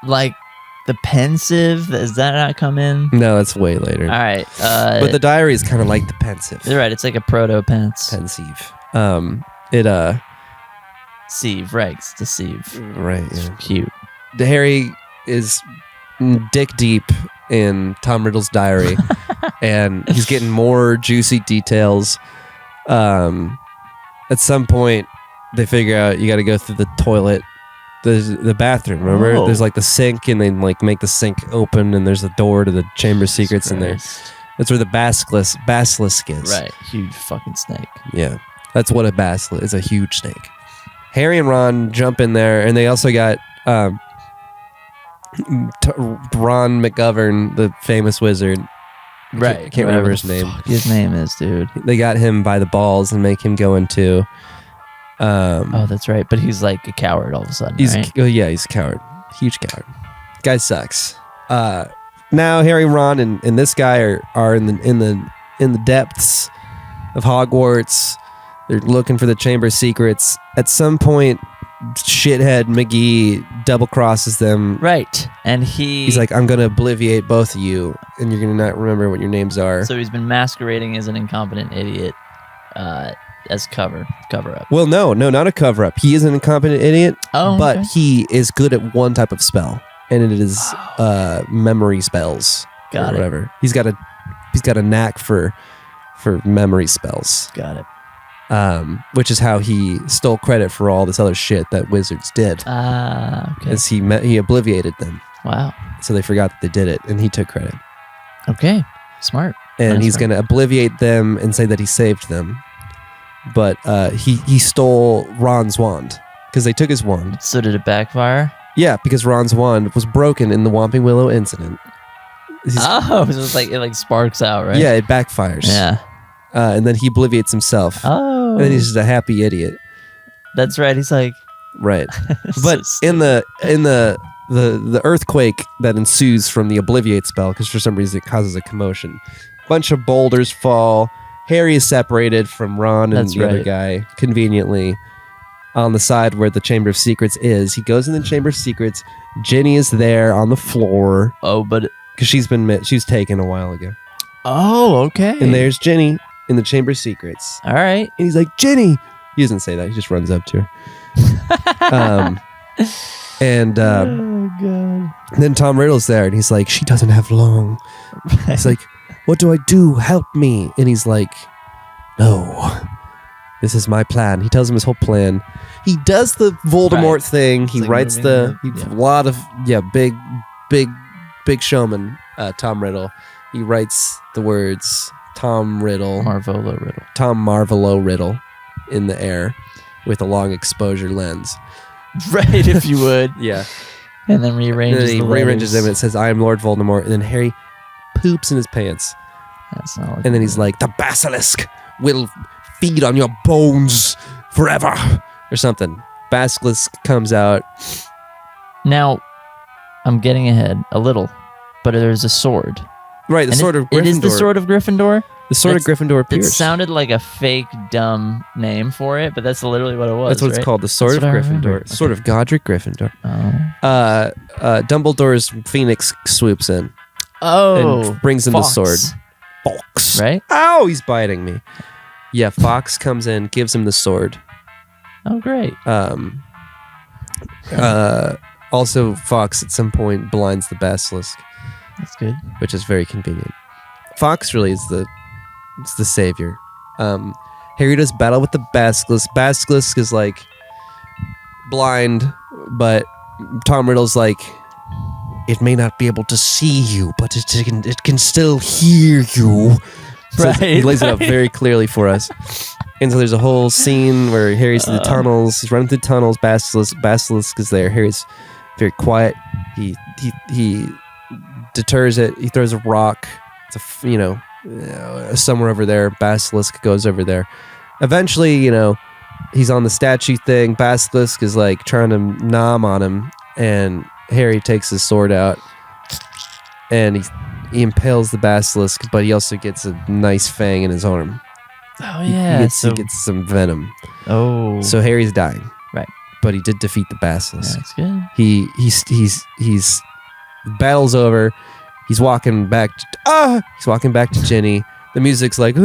Like the pensive. Does that not come in? No, that's way later. All right. But the diary is kind of like the pensive. You're right. It's like a proto pence. Pensive. Sieve, right? It's deceive. Right. It's Yeah. cute. The Harry is dick deep in Tom Riddle's diary, and he's getting more juicy details. At some point, they figure out you got to go through the toilet, the bathroom. Remember, Oh. there's like the sink, and they like make the sink open, and there's a door to the Chamber of Secrets in there. Christ. That's where the basilisk is. Right. Huge fucking snake. Yeah, that's what a basilisk is. A huge snake. Harry and Ron jump in there, and they also got Ron McGovern, the famous wizard. Right. I can't remember his name. His name is, dude. They got him by the balls and make him go into. Oh, that's right. But he's like a coward all of a sudden, He's right? yeah, he's a coward, huge coward. Guy sucks. Now Harry, Ron, and this guy are in the depths of Hogwarts. They're looking for the Chamber of Secrets. At some point, shithead McGee double crosses them. Right. And he's like, I'm gonna obliviate both of you, and you're gonna not remember what your names are. So he's been masquerading as an incompetent idiot as cover up. Well, no, not a cover up. He is an incompetent idiot, but okay. he is good at one type of spell, and it is memory spells. Got it. Whatever. He's got a knack for memory spells. Got it. Which is how he stole credit for all this other shit that wizards did. Okay. As he obliviated them. Wow. So they forgot that they did it, and he took credit. Okay. Smart. And he's going to obliviate them and say that he saved them. But he stole Ron's wand because they took his wand. So did it backfire? Yeah, because Ron's wand was broken in the Whomping Willow incident. So it's like it sparks out, right? Yeah, it backfires. Yeah. And then he obliviates himself. Oh. And then he's just a happy idiot. That's right. He's like, right. But in the earthquake that ensues from the obliviate spell, because for some reason it causes a commotion, bunch of boulders fall. Harry is separated from Ron and the other guy conveniently on the side where the Chamber of Secrets is. He goes in the Chamber of Secrets. Ginny is there on the floor. Oh, but because she was taken a while ago. Oh, okay. And there's Ginny in the Chamber of Secrets. All right. And he's like, Ginny. He doesn't say that. He just runs up to her. Oh god. Then Tom Riddle's there, and he's like, she doesn't have long. He's like, what do I do? Help me. And he's like, no, this is my plan. He tells him his whole plan. He does the Voldemort thing. He writes a lot of big showman, Tom Riddle. He writes the words Tom Riddle. Tom Marvolo Riddle in the air with a long exposure lens. Right, if you would. Yeah. And then rearranges he rearranges them and it says, I am Lord Voldemort. And then Harry poops in his pants. That's not and then he's like, the basilisk will feed on your bones forever. Or something. Basilisk comes out. Now, I'm getting ahead a little, but there's a sword. Right, the sword of Gryffindor. It is the sword of Gryffindor? The sword of Gryffindor appears. It sounded like a fake, dumb name for it, but that's literally what it was. That's what it's called, the sword of Gryffindor. Okay. Sword of Godric Gryffindor. Oh. Dumbledore's phoenix swoops in. Oh. And brings him Fox. the sword. Fox. Right? Ow, he's biting me. Yeah, Fox comes in, gives him the sword. Oh, great. Also, Fox at some point blinds the basilisk. That's good. Which is very convenient. Fox really is the savior. Harry does battle with the basilisk. Basilisk is like blind, but Tom Riddle's like, it may not be able to see you, but it can still hear you. So right. He lays it out very clearly for us. And so there's a whole scene where Harry's through the tunnels. He's running through tunnels. Basilisk is there. Harry's very quiet. He deters it. He throws a rock. It's somewhere over there. Basilisk goes over there. Eventually, he's on the statue thing. Basilisk is like trying to nom on him, and Harry takes his sword out, and he impales the basilisk, but he also gets a nice fang in his arm. Oh yeah, he gets some venom. Oh, so Harry's dying, right? But he did defeat the basilisk. That's good. He's battle's over. He's walking back. He's walking back to Ginny. The music's like,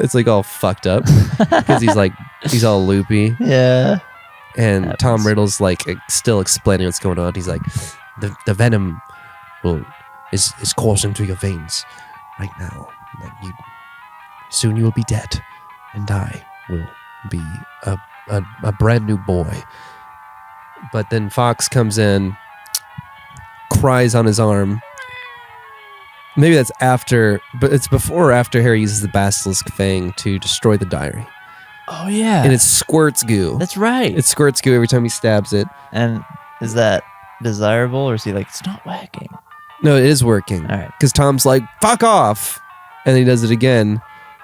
it's like all fucked up because he's all loopy. Yeah. And Tom Riddle's like still explaining what's going on. He's like, the venom is coursing through your veins right now. Like soon you will be dead, and I will be a brand new boy. But then Fox comes in, cries on his arm. Maybe that's after, but it's before or after Harry uses the basilisk fang to destroy the diary. Oh yeah, and it squirts goo. That's right. It squirts goo every time he stabs it. And is that desirable, or is he like, it's not whacking? No, it is working. All right. Because Tom's like, fuck off, and then he does it again.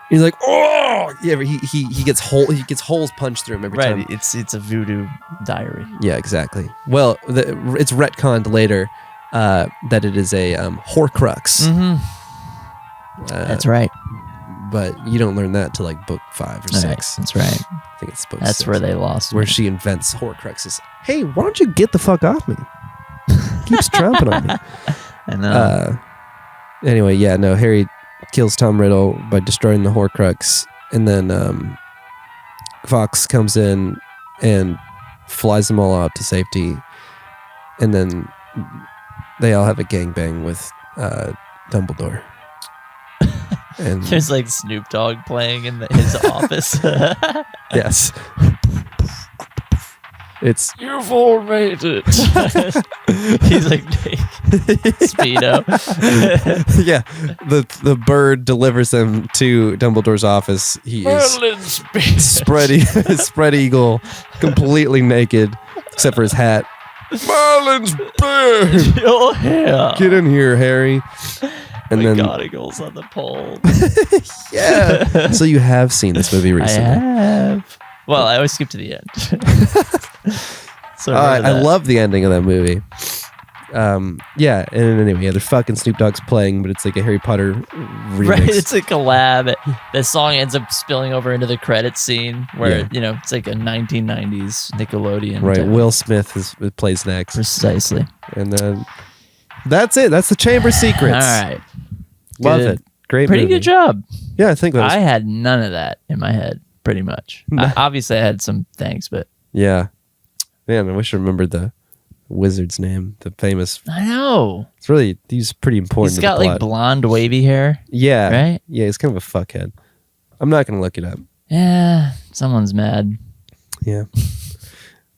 He's like, oh yeah. He gets holes punched through him every time. Right. It's a voodoo diary. Yeah, exactly. Well, it's retconned later that it is a Horcrux. Mm-hmm. That's right. But you don't learn that till like book 5 or 6. Right, that's right. I think it's book That's 6. where they lost Where me. she invents Horcruxes. Hey, why don't you get the fuck off me? Keeps tromping on me. I know. Anyway, yeah, no, Harry kills Tom Riddle by destroying the Horcrux, and then Fox comes in and flies them all out to safety, and then they all have a gangbang with Dumbledore. And There's like Snoop Dogg playing in his office. yes, it's You've all made it. He's like Speedo. yeah. The bird delivers them to Dumbledore's office. He is spread eagle, completely naked except for his hat. Merlin's beard. Your hair. Get in here, Harry. And then McGonagall's on the pole. yeah. So you have seen this movie recently. I have. Well, I always skip to the end. So I love the ending of that movie. Yeah, and anyway, there's fucking Snoop Dogg's playing, but it's like a Harry Potter remix. Right, it's a collab. The song ends up spilling over into the credits scene where, it's like a 1990s Nickelodeon. Right, type. Will Smith plays next. Precisely. And then that's it. That's the Chamber Secrets. All right. Love Good. it. Great Pretty movie. good job. Yeah, I think that was... I had none of that in my head, pretty much. Obviously, I had some things, but... Yeah. Man, I wish I remembered the wizard's name. The famous... I know. It's really... He's pretty important He's to the got plot. like blonde, wavy hair. Yeah. Right? Yeah, he's kind of a fuckhead. I'm not going to look it up. Yeah, someone's mad. Yeah.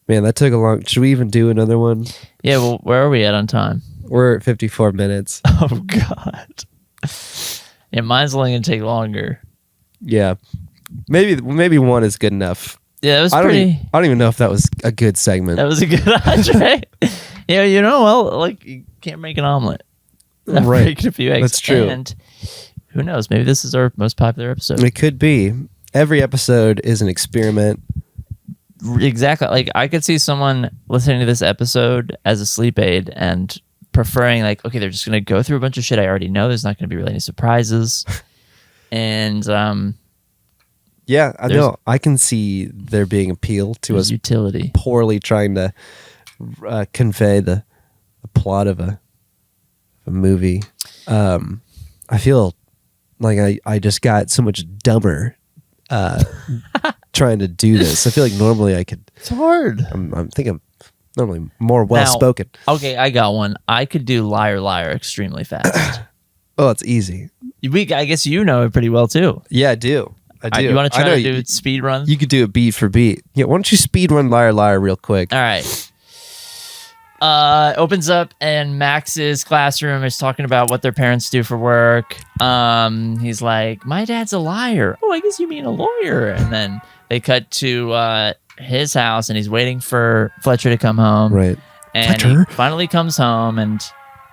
Man, that took a long... Should we even do another one? Yeah, well, where are we at on time? We're at 54 minutes. Oh, God. Yeah, mine's only going to take longer. Yeah. Maybe one is good enough. Yeah, that was I pretty... don't even know if that was a good segment. That was a good entree. Yeah, like, you can't make an omelet. Not Right. breaking a few eggs. That's true. And who knows? Maybe this is our most popular episode. It could be. Every episode is an experiment. Exactly. Like, I could see someone listening to this episode as a sleep aid and preferring, like, okay, they're just going to go through a bunch of shit I already know. There's not going to be really any surprises. And Yeah, I know. I can see there being appeal to us utility. poorly trying to convey the plot of a movie. I feel like I just got so much dumber trying to do this. I feel like normally I could. It's hard. I think I'm normally more well spoken. Okay, I got one. I could do liar, liar extremely fast. Oh, it's easy. I guess you know it pretty well too. Yeah, I do. You want to I try know to do speed run? You could do it beat for beat. Yeah, why don't you speed run liar, liar real quick? All right. Opens up and Max's classroom is talking about what their parents do for work. He's like, my dad's a liar. Oh, I guess you mean a lawyer. And then they cut to his house and he's waiting for Fletcher to come home. Right. And Fletcher? he finally comes home and,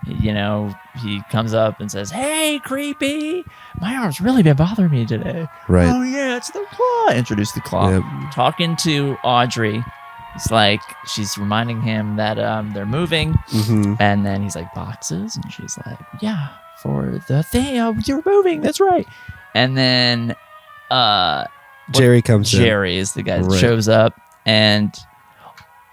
he comes up and says, hey, creepy. My arm's really been bothering me today. Right. Oh, yeah, it's the claw. Introduce the claw. Yep. Talking to Audrey. It's like she's reminding him that they're moving, and then he's like, boxes, and she's like, yeah, for the thing you're moving, that's right. And then Jerry comes in. Jerry is the guy that Right. shows up, and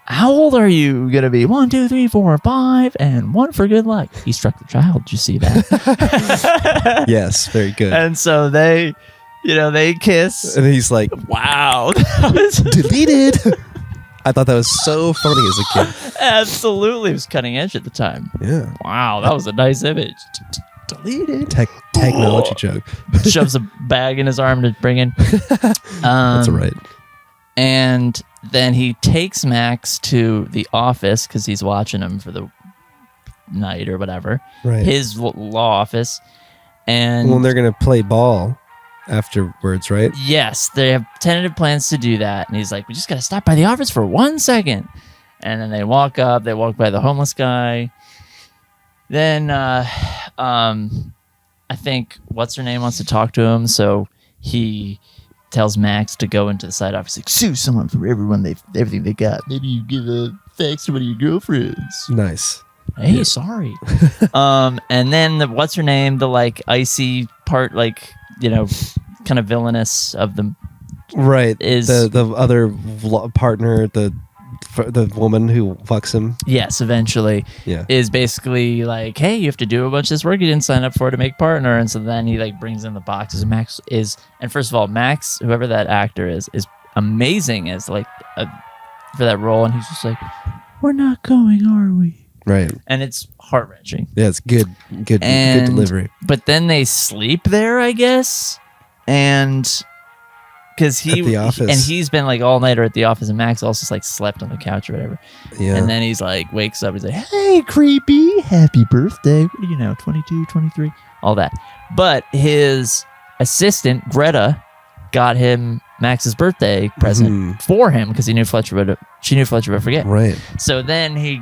how old are you gonna be? 1, 2, 3, 4, 5, and 1 for good luck. He struck the child. Did you see that? Yes, very good. And so they kiss. And he's like, Wow, that was deleted. I thought that was so funny as a kid. absolutely, it was cutting edge at the time. Yeah. Wow, that was a nice image. Deleted. Technology joke. Shoves a bag in his arm to bring in. That's all right. And then he takes Max to the office because he's watching him for the night or whatever. Right. His law office. And Well, they're going to play ball afterwards, right? yes, they have tentative plans to do that. And he's like, we just got to stop by the office for 1 second. And then they walk up. They walk by the homeless guy. Then I think what's-her-name wants to talk to him. So he tells Max to go into the side office. Like, sue someone for everything they got. Maybe you give a thanks to one of your girlfriends. Nice. Hey, sorry. And then what's-her-name, the like icy part, like, you know, kind of villainous of them. Right. Is the other partner, the woman who fucks him. Yes, eventually. Yeah. Is basically like, hey, you have to do a bunch of this work you didn't sign up for to make partner. And so then he like brings in the boxes. And Max is, and first of all, Max, whoever that actor is amazing as like for that role. And he's just like, we're not going, are we? Right. And it's heart wrenching. Yeah, it's good delivery. But then they sleep there, I guess, and because At the office. he's been like all nighter at the office, and Max also just like slept on the couch or whatever. Yeah. And then he's like wakes up, he's like, hey, creepy, happy birthday. What do you know, 22, 23, all that. But his assistant Greta got him Max's birthday present for him because she knew Fletcher would forget. Right. So then he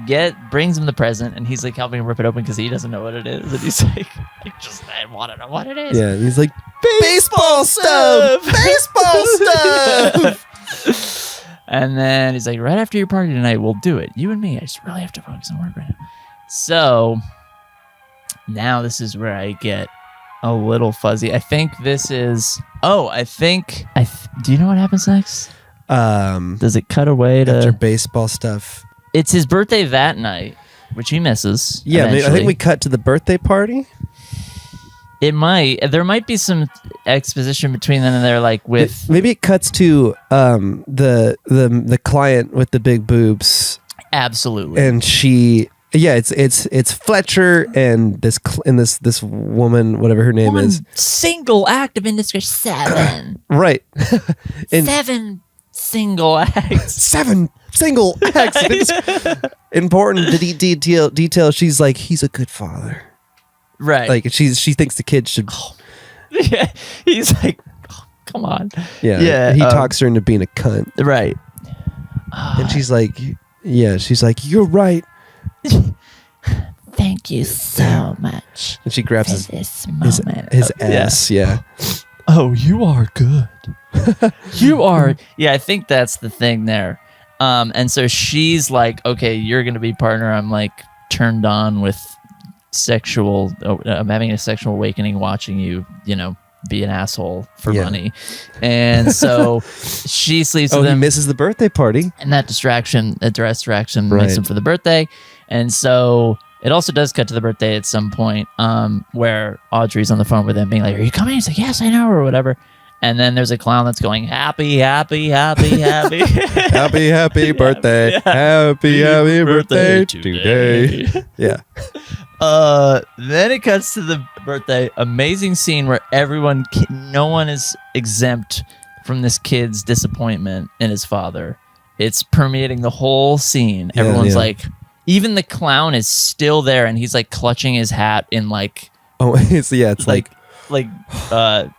brings him the present, and he's like helping him rip it open because he doesn't know what it is, and he's like I want to know what it is. Yeah, and he's like, baseball stuff, baseball stuff. And then he's like, right after your party tonight, we'll do it. You and me. I just really have to focus on work right now. So now this is where I get a little fuzzy. I think this is. Oh, do you know what happens next? Does it cut away to After baseball stuff? It's his birthday that night, which he misses. Yeah, I eventually. think we cut to the birthday party. It might. There might be some exposition between them, and they're like with. Maybe it cuts to the client with the big boobs. Absolutely. And she. Yeah, it's Fletcher and this woman, whatever her name is. Single act of indiscretion. 7. Right. And 7 single acts. 7 single acts. Important detail. She's like, he's a good father. Right. Like she thinks the kid should. Yeah. He's like, oh, come on. Yeah. Yeah. He talks her into being a cunt. Right. And she's like, you're right. Thank you so much. And she grabs for this moment. his ass. Yeah. Oh, you are good. You are. Yeah, I think that's the thing there. And so she's like, okay, you're going to be partner. I'm like turned on with I'm having a sexual awakening watching you, be an asshole for money. And so she sleeps with him. He misses the birthday party. And that distraction makes Right. him for the birthday. And so it also does cut to the birthday at some point where Audrey's on the phone with him being like, are you coming? He's like, yes, I know, or whatever. And then there's a clown that's going, happy, happy, happy, happy. happy birthday. Happy birthday today. Yeah. Then it cuts to the birthday. Amazing scene where no one is exempt from this kid's disappointment in his father. It's permeating the whole scene. Yeah, Everyone's yeah. like, even the clown is still there, and he's like clutching his hat in like, it's like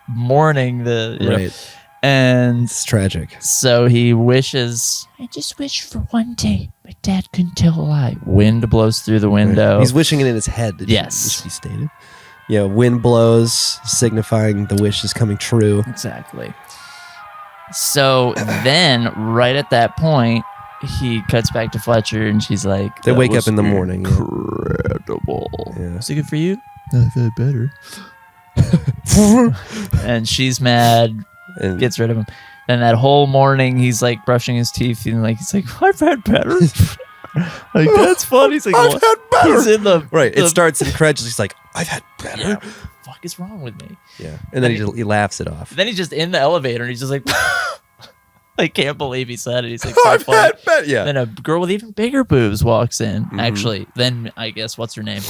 mourning the right. and It's tragic. so he wishes. I just wish for one day my dad couldn't tell a lie. Wind blows through the window. He's wishing it in his head. Yes. It should be stated. Yeah, wind blows, signifying the wish is coming true. Exactly. So then, right at that point, he cuts back to Fletcher, and she's like, They "That wake was up in the morning. Yeah. Incredible. Yeah. Is it good for you?" I feel better. And she's mad, And gets rid of him. And that whole morning, he's like brushing his teeth, and like he's like, "I've had better." Like that's funny. He's like, I've had better. He's in the right. It the- starts incredulous. He's like, I've had better. Yeah, what the fuck is wrong with me? Yeah. And then he laughs it off. Then he's just in the elevator, and he's just like, I can't believe he said it. He's like, so I've funny. had better. Yeah. Then a girl with even bigger boobs walks in. Mhm. Actually, then I guess what's her name?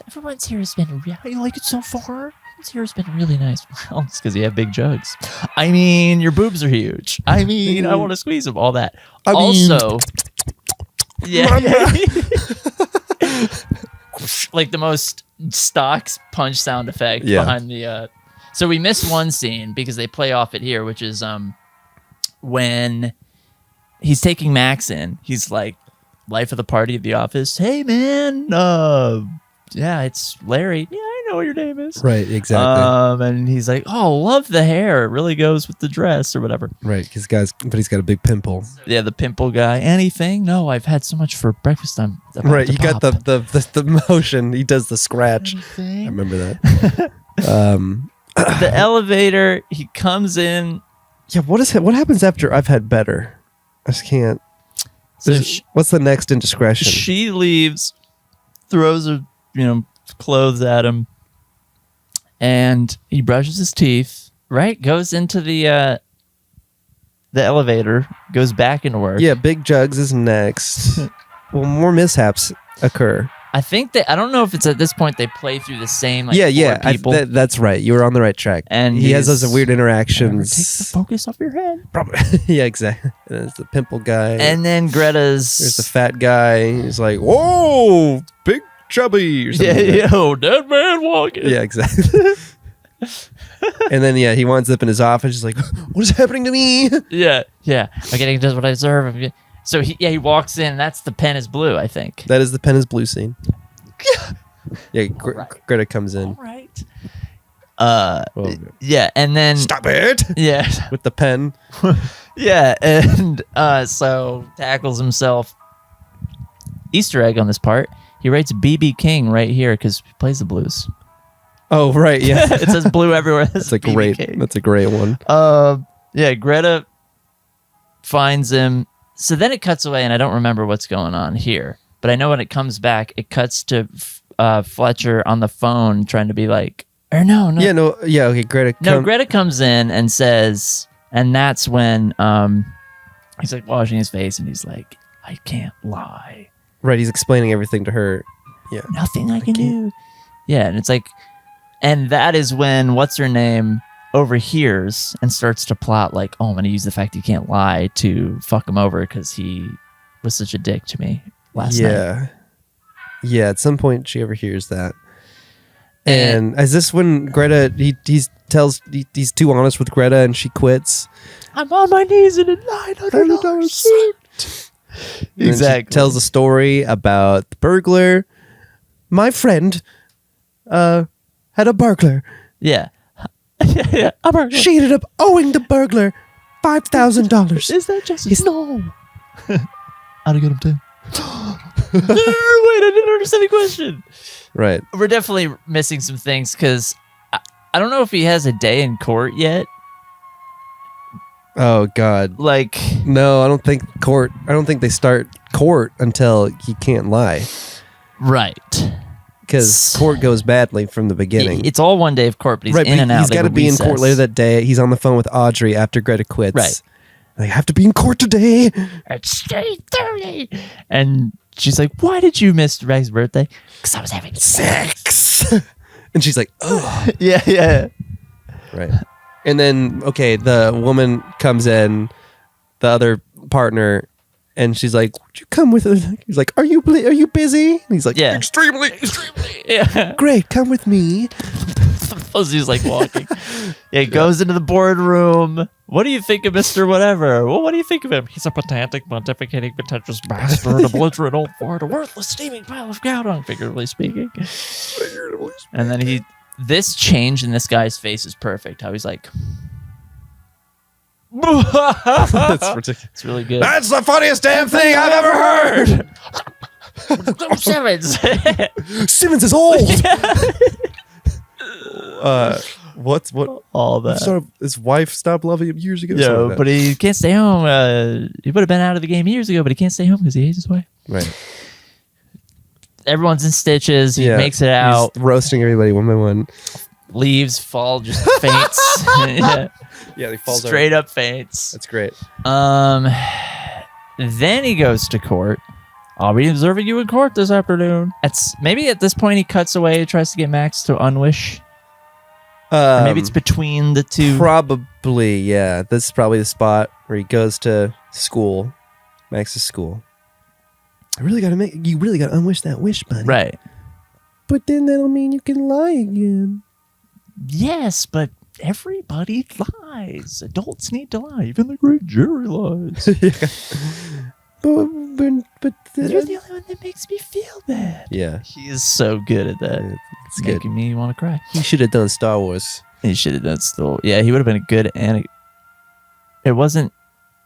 Everyone's here has been. You like it so far? Everyone's here has been really nice. Well, it's because you have big jugs. I mean, your boobs are huge. I mean, I want to squeeze them. All that. Also, yeah. Like the most stock punch sound effect behind the. So we missed one scene because they play off it here, which is when he's taking Max in. He's like, life of the party at the office. Hey man, yeah, it's Larry. Yeah, I know what your name is. Right. Exactly. And he's like, oh, love the hair. It really goes with the dress or whatever. Right. He's got a big pimple. Yeah, the pimple guy. Anything? No, I've had so much for breakfast. I'm about Right. to You got pop. the motion. He does the scratch. Anything? I remember that. the elevator. He comes in. Yeah, what happens after I've had better? I just can't. So What's the next indiscretion? she leaves, throws her, clothes at him, and he brushes his teeth. Right, goes into the elevator, goes back into work. Yeah, Big Jugs is next. Well, more mishaps occur. I think I don't know if it's at this point they play through the same four people. That's right. You were on the right track. And he has those weird interactions. Takes the focus off your head. Probably. Yeah, exactly. And there's the pimple guy. And then Greta's. There's the fat guy. He's like, whoa, big chubby. Or something Dead man walking. Yeah, exactly. And then he winds up in his office. He's like, what is happening to me? Yeah. I'm getting just what I deserve. So he walks in. That's the pen is blue, I think. That is the pen is blue scene. Yeah, Greta comes in. All right. Yeah, and then stop it. Yeah, with the pen. Yeah, and so tackles himself. Easter egg on this part. He writes BB King right here because he plays the blues. Oh right, yeah. It says blue everywhere. That's a great one. Yeah, Greta finds him. So then it cuts away, and I don't remember what's going on here. But I know when it comes back, it cuts to Fletcher on the phone trying to be like, or no. Yeah, okay, Greta. Greta comes in and says, and that's when he's like washing his face, and he's like, I can't lie. Right, he's explaining everything to her. Yeah. Nothing I can do. Yeah, and it's like, and that is when what's her name overhears and starts to plot like, oh, I'm going to use the fact he can't lie to fuck him over because he was such a dick to me last night. Yeah, at some point she overhears that. And is this when Greta, he's too honest with Greta and she quits? I'm on my knees in a $900 suit. Exactly. She tells a story about the burglar. My friend had a burglar. Yeah. Yeah, a burglar. She ended up owing the burglar $5,000. Is that just no? How'd I get him to? Wait, I didn't understand the question. Right. We're definitely missing some things because I don't know if he has a day in court yet. Oh God. Like, no, I don't think they start court until he can't lie. Right. Because court goes badly from the beginning. It's all one day of court, but he's in and out. He's got to be in court later that day. He's on the phone with Audrey after Greta quits. Right. I have to be in court today. It's 8:30. And she's like, why did you miss Reg's birthday? Because I was having sex. And she's like, oh. Yeah. Right. And then, okay, the woman comes in, the other partner, and she's like, would you come with us? He's like, are you busy? And he's like, yeah. Extremely. Yeah. Great, come with me. He's like walking. Yeah, he goes into the boardroom. What do you think of Mr. Whatever? Well, what do you think of him? He's a pedantic, pontificating, pretentious bastard, a belligerent old fart, a worthless, steaming pile of cow dung, figuratively speaking. And then this change in this guy's face is perfect. How he's like, That's ridiculous. It's really good. That's the funniest damn thing I've ever heard. Simmons. Simmons is old. What? All that. His wife stopped loving him years ago. Yeah, but he can't stay home. He would have been out of the game years ago, but he can't stay home because he hates his wife. Right. Everyone's in stitches. He makes it out. He's roasting everybody one by one. Leaves, fall, just faints. Yeah, he falls straight up faints. That's great. Then he goes to court. I'll be observing you in court this afternoon. Maybe at this point he cuts away, tries to get Max to unwish. Or maybe it's between the two. Probably, yeah. This is probably the spot where he goes to school, Max's school. You really gotta unwish that wish, buddy. Right. But then that'll mean you can lie again. Yes, but everybody lies. Adults need to lie. Even the great Jerry lies. But you're the only one that makes me feel bad. Yeah. He is so good at that. It's good. Making me want to cry. He should have done Star Wars. He should have done still. Yeah, he would have been a good It wasn't.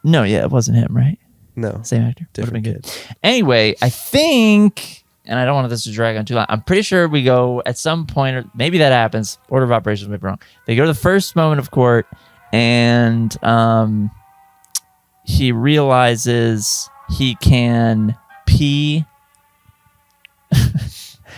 No, yeah, it wasn't him, right? No. Same actor. Different kid. Anyway, I think and I don't want this to drag on too long. I'm pretty sure we go at some point, or maybe that happens. Order of operations might be wrong. They go to the first moment of court, and he realizes he can pee.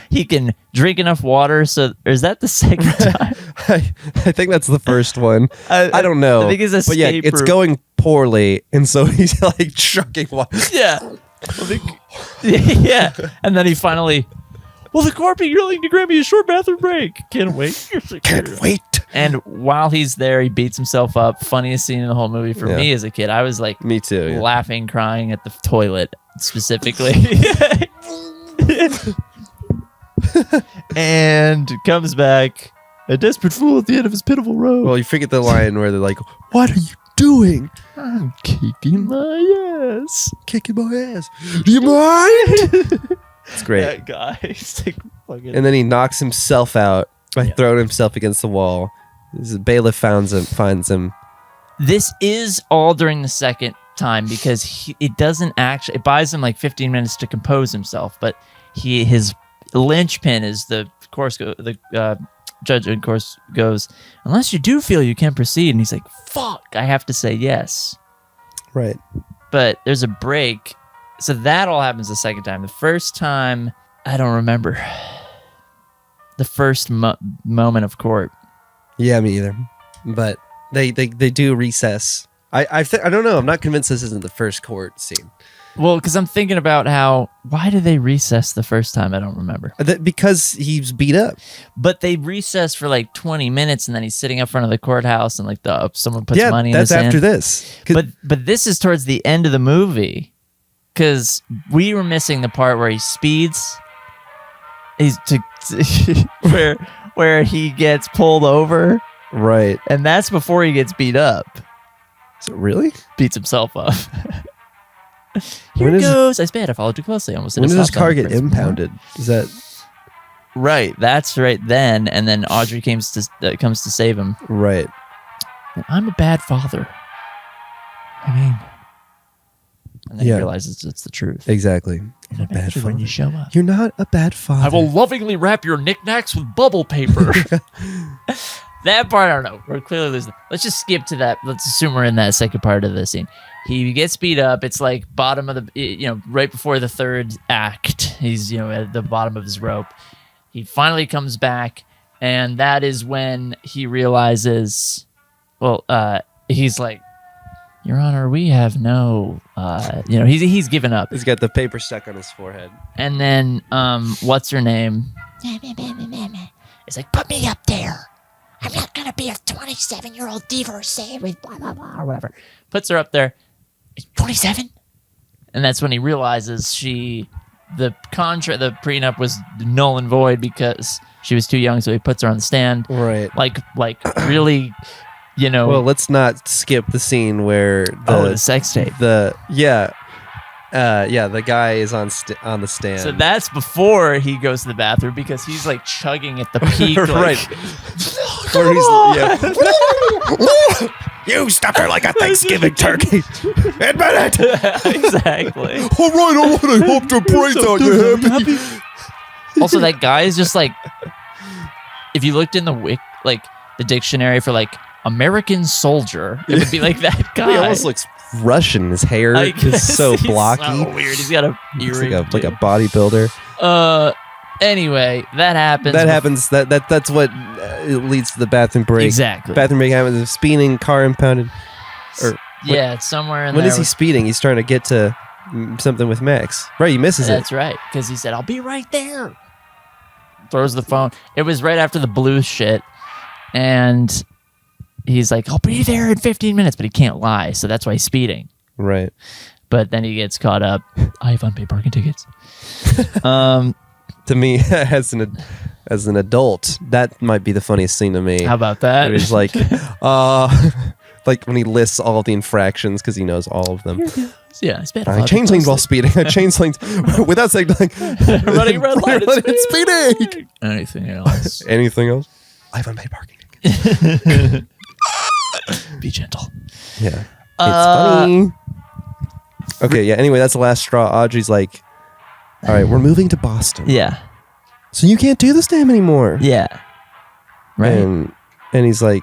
He can drink enough water. So, or is that the second time? I think that's the first one. I don't know. I think it's but yeah, escape it's room. going poorly, and so he's like chugging water. Yeah. Yeah. And then he finally, well, the court be willing to grant me a short bathroom break. Can't wait. Can't wait. And while he's there, he beats himself up. Funniest scene in the whole movie for me as a kid. I was like, me too, yeah. laughing, crying at the toilet specifically. And comes back a desperate fool at the end of his pitiful road. Well, you forget the line where they're like, "What are you doing?" I'm kicking my ass. Kicking my ass. Do you mind? It's great. That guy. He's like, fucking. And then he knocks himself out by throwing himself against the wall. The bailiff finds him. This is all during the second time because it doesn't actually. It buys him like 15 minutes to compose himself, but his linchpin is the judge, of course, goes, unless you do feel you can proceed. And he's like, fuck, I have to say yes. Right. But there's a break. So that all happens the second time. The first time, I don't remember. The first moment of court. Yeah, me either. But they do recess. I don't know. I'm not convinced this isn't the first court scene. Well, because I'm thinking about why did they recess the first time? I don't remember. Because he's beat up. But they recess for like 20 minutes, and then he's sitting up front of the courthouse, and like someone puts money in his hand. Yeah, that's after this. But this is towards the end of the movie, because we were missing the part where he speeds. Where he gets pulled over, right? And that's before he gets beat up. Is it really? Beats himself up. Here goes. I sped. I followed too closely. Almost. When does his car get impounded? Is that right? That's right then. And then Audrey comes to save him. Right. And I'm a bad father. I mean, and then he realizes it's the truth. Exactly. And a bad father when you show up. You're not a bad father. I will lovingly wrap your knickknacks with bubble paper. That part, I don't know. We're clearly losing. Let's just skip to that. Let's assume we're in that second part of the scene. He gets beat up. It's like bottom of the, right before the third act. He's, at the bottom of his rope. He finally comes back, and that is when he realizes, he's like, Your Honor, we have no, he's given up. He's got the paper stuck on his forehead. And then, what's her name? It's like, put me up there. I'm not going to be a 27-year-old divorcee with blah, blah, blah, or whatever. Puts her up there. 27? And that's when he realizes the prenup was null and void because she was too young, so he puts her on the stand. Right. Like really, Well, let's not skip the scene where the sex tape. The guy is on the stand. So that's before he goes to the bathroom because he's like chugging at the peak. Right. Where he's, you stuck her like a Thanksgiving turkey. Admit it. Exactly. All right, I want to hope to praise out you happy. Also, that guy is just like, if you looked in the dictionary for like American soldier, it would be like that guy. He almost looks Russian. His hair is so blocky. So weird. He's got a earring. Like a bodybuilder. Anyway, that happens. That's what leads to the bathroom break. Exactly. Bathroom break happens. Speeding, car impounded. It's somewhere in when there. When is he speeding? He's trying to get to something with Max. Right, he misses it. That's right, because he said, "I'll be right there." Throws the phone. It was right after the blue shit, and he's like, "I'll be there in 15 minutes," but he can't lie, so that's why he's speeding. Right. But then he gets caught up. I have unpaid parking tickets. To me, as an adult, that might be the funniest scene to me. How about that? It was like, like when he lists all of the infractions because he knows all of them. Yeah, it's bad. I change lanes while speeding. I change lanes without signaling. Running red light. Speeding. Anything else? Anything else? I have unpaid parking tickets. Be gentle. Yeah. It's funny. Okay, yeah. Anyway, that's the last straw. Audrey's like, all right, we're moving to Boston. Yeah. So you can't do this to him anymore. Yeah. Right. And he's like,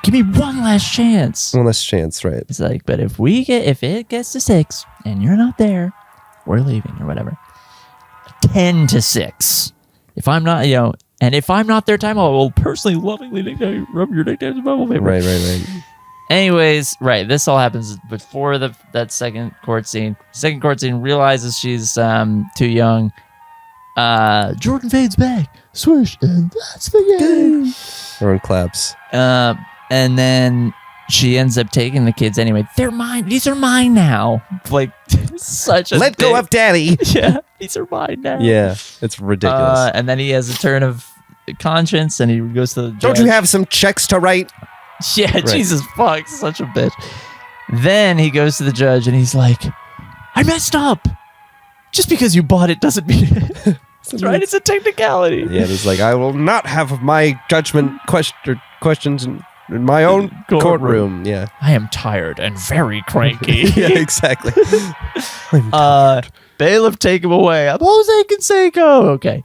give me one last chance. one last chance, right? He's like, but if it gets to 6 and you're not there, we're leaving or whatever. 10 to 6. If I'm not, and if I'm not there, time I will personally lovingly rub your nicknames in bubble paper. Right. Anyways, right. This all happens before that second court scene. Second court scene realizes she's too young. Jordan fades back, swish, and that's the game. Everyone claps. And then she ends up taking the kids anyway. They're mine. These are mine now. Like such a let go of daddy. Yeah, these are mine now. Yeah, it's ridiculous. And then he has a turn of conscience, and he goes to the judge. Don't you have some checks to write? Yeah, right. Jesus fuck, such a bitch. Then he goes to the judge, and he's like, "I messed up. Just because you bought it doesn't mean it." That's right. It's a technicality. Yeah, it's like I will not have my judgment questions in my own courtroom. Yeah, I am tired and very cranky. Yeah, exactly. Bailiff, take him away. I'm Jose Canseco. Okay.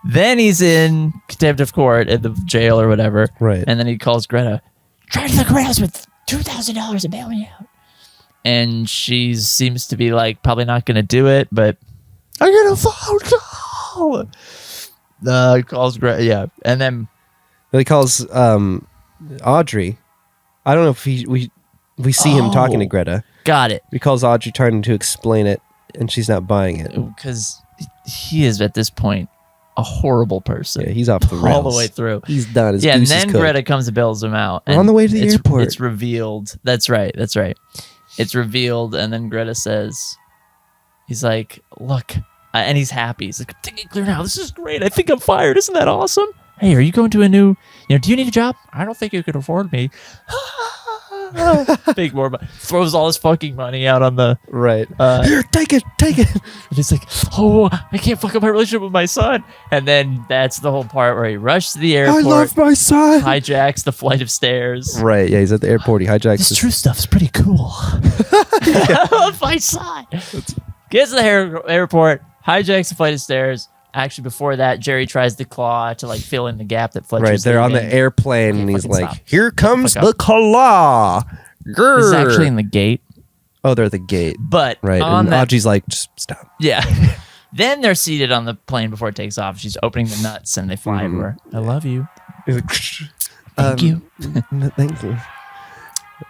Then he's in contempt of court at the jail or whatever. Right. And then he calls Greta. Try to the courthouse with $2,000 and bail me out. And she seems to be like probably not going to do it, but I get a phone call. Calls Greta. Yeah. And then he calls Audrey. I don't know if we see him talking to Greta. Got it. He calls Audrey trying to explain it, and she's not buying it. Because he is at this point a horrible person. Yeah, he's off the rails. All the way through. He's done. His and goose then is cooked. Greta comes and bails him out. We're on the way to the airport. It's revealed. That's right. It's revealed, and then Greta says, he's like, look, and he's happy. He's like, I'm thinking clear now. This is great. I think I'm fired. Isn't that awesome? Hey, are you going to a new, do you need a job? I don't think you could afford me. Big more, throws all his fucking money out on the right. Here, take it. And he's like, oh, I can't fuck up my relationship with my son. And then that's the whole part where he rushed to the airport. I love my son. Hijacks the flight of stairs. Right. Yeah, he's at the airport. He hijacks. This true stuff's pretty cool. I love my son. Gets to the airport. Hijacks the flight of stairs. Actually, before that, Jerry tries to claw to fill in the gap that Fletcher's right. They're on leaving. the airplane, and he's like, stop. "Here comes the claw." Grr. This is actually in the gate. Oh, they're at the gate. But right. on And that, Audrey's like, just stop. Yeah. Then they're seated on the plane before it takes off. She's opening the nuts, and they fly everywhere. I love you. He's like, Thank you. Thank you.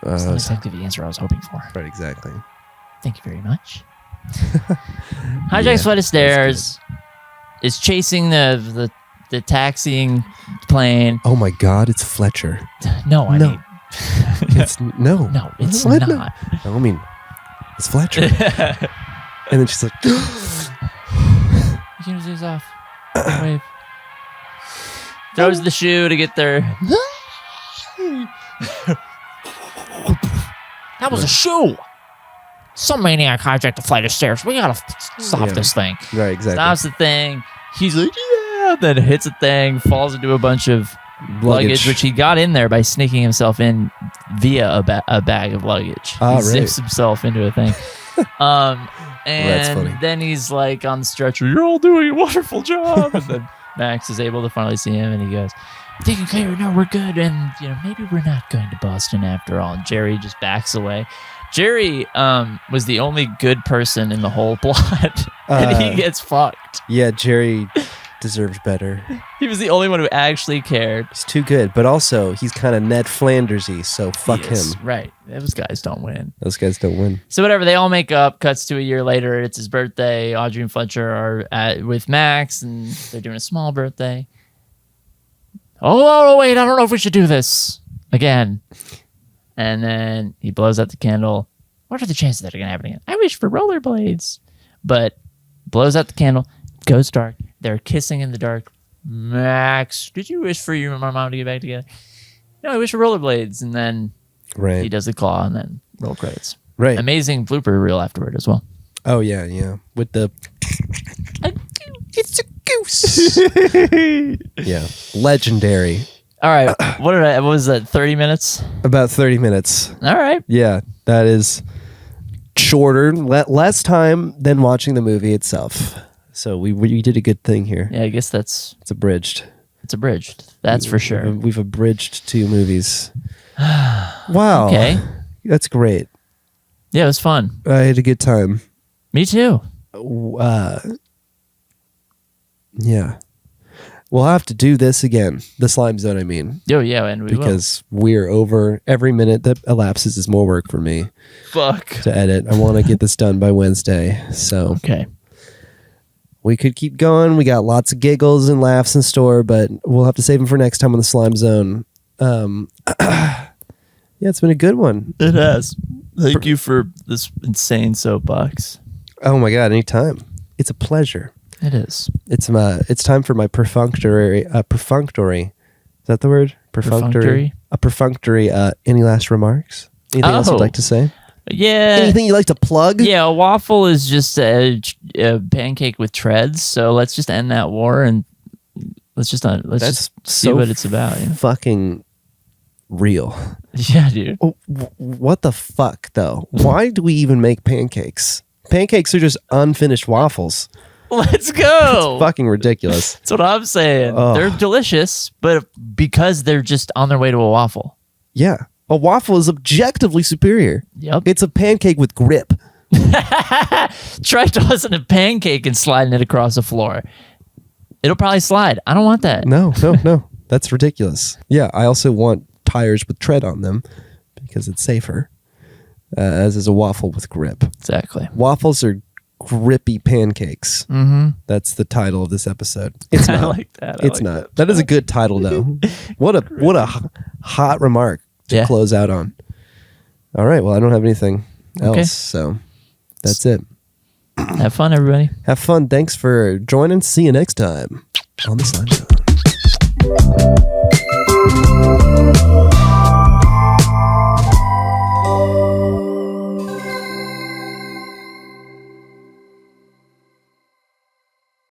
That's not exactly the answer I was hoping for. Right. Exactly. Thank you very much. Hijacks flight of stairs. Is chasing the taxiing plane. Oh my God! It's Fletcher. No, I mean, it's no. No, it's What? not. No, I mean, it's Fletcher. And then she's like, You can do this off. Wave. Throws the shoe to get there. That was a shoe. Some maniac hijacked a flight of stairs. We gotta stop this thing. right, exactly. Stops the thing. He's like, yeah. Then hits the thing. Falls into a bunch of luggage, which he got in there by sneaking himself in via a bag of luggage. He zips himself into a thing. That's funny. And then he's like on the stretcher. You're all doing a wonderful job. And then Max is able to finally see him, and he goes, "I'm thinking clear. No, we're good. And maybe we're not going to Boston after all." And Jerry just backs away. Jerry was the only good person in the whole plot, and he gets fucked. Yeah, Jerry deserves better. He was the only one who actually cared. He's too good, but also he's kind of Ned Flanders-y, so fuck him. Right. Those guys don't win. Those guys don't win. So whatever, they all make up. Cuts to a year later. It's his birthday. Audrey and Fletcher are with Max, and they're doing a small birthday. Oh, wait, I don't know if we should do this again. And then he blows out the candle. What are the chances that are going to happen again? I wish for rollerblades. But blows out the candle. Goes dark. They're kissing in the dark. Max, did you wish for you and my mom to get back together? No, I wish for rollerblades. And then he does the claw, and then roll credits. Right. Amazing blooper reel afterward as well. Oh, yeah. With the... It's a goose. Yeah. Legendary. All right. What was that, 30 minutes? About 30 minutes. All right. Yeah, that is shorter, less time than watching the movie itself. So we did a good thing here. Yeah, I guess it's abridged. That's for sure. We've abridged 2 movies. Wow. Okay. That's great. Yeah, it was fun. I had a good time. Me too. Yeah. We'll have to do this again. The Slime Zone, I mean. Oh, yeah, and we because we're over. Every minute that elapses is more work for me. Fuck. To edit. I want to get this done by Wednesday. So okay. We could keep going. We got lots of giggles and laughs in store, but we'll have to save them for next time on the Slime Zone. Yeah, it's been a good one. It has. Thank you for this insane soapbox. Oh my God, anytime. It's a pleasure. It is. It's time for my perfunctory. Is that the word? Perfunctory? A perfunctory. Any last remarks? Anything else you'd like to say? Yeah. Anything you'd like to plug? Yeah, a waffle is just a pancake with treads. So let's just end that war and let's just see what it's about. You know? Fucking real. Yeah, dude. What the fuck, though? Why do we even make pancakes? Pancakes are just unfinished waffles. Let's go. It's fucking ridiculous. That's what I'm saying. Oh. They're delicious, but because they're just on their way to a waffle. Yeah. A waffle is objectively superior. Yep. It's a pancake with grip. Try tossing a pancake and sliding it across the floor. It'll probably slide. I don't want that. No. That's ridiculous. Yeah, I also want tires with tread on them because it's safer, as is a waffle with grip. Exactly. Waffles are grippy pancakes. Mm-hmm. That's the title of this episode. It's not. I like that. It's not. That is a good title, though. What a hot remark to close out on. All right. Well, I don't have anything else, so that's it. Have fun, everybody. Have fun. Thanks for joining. See you next time on the Slime Zone.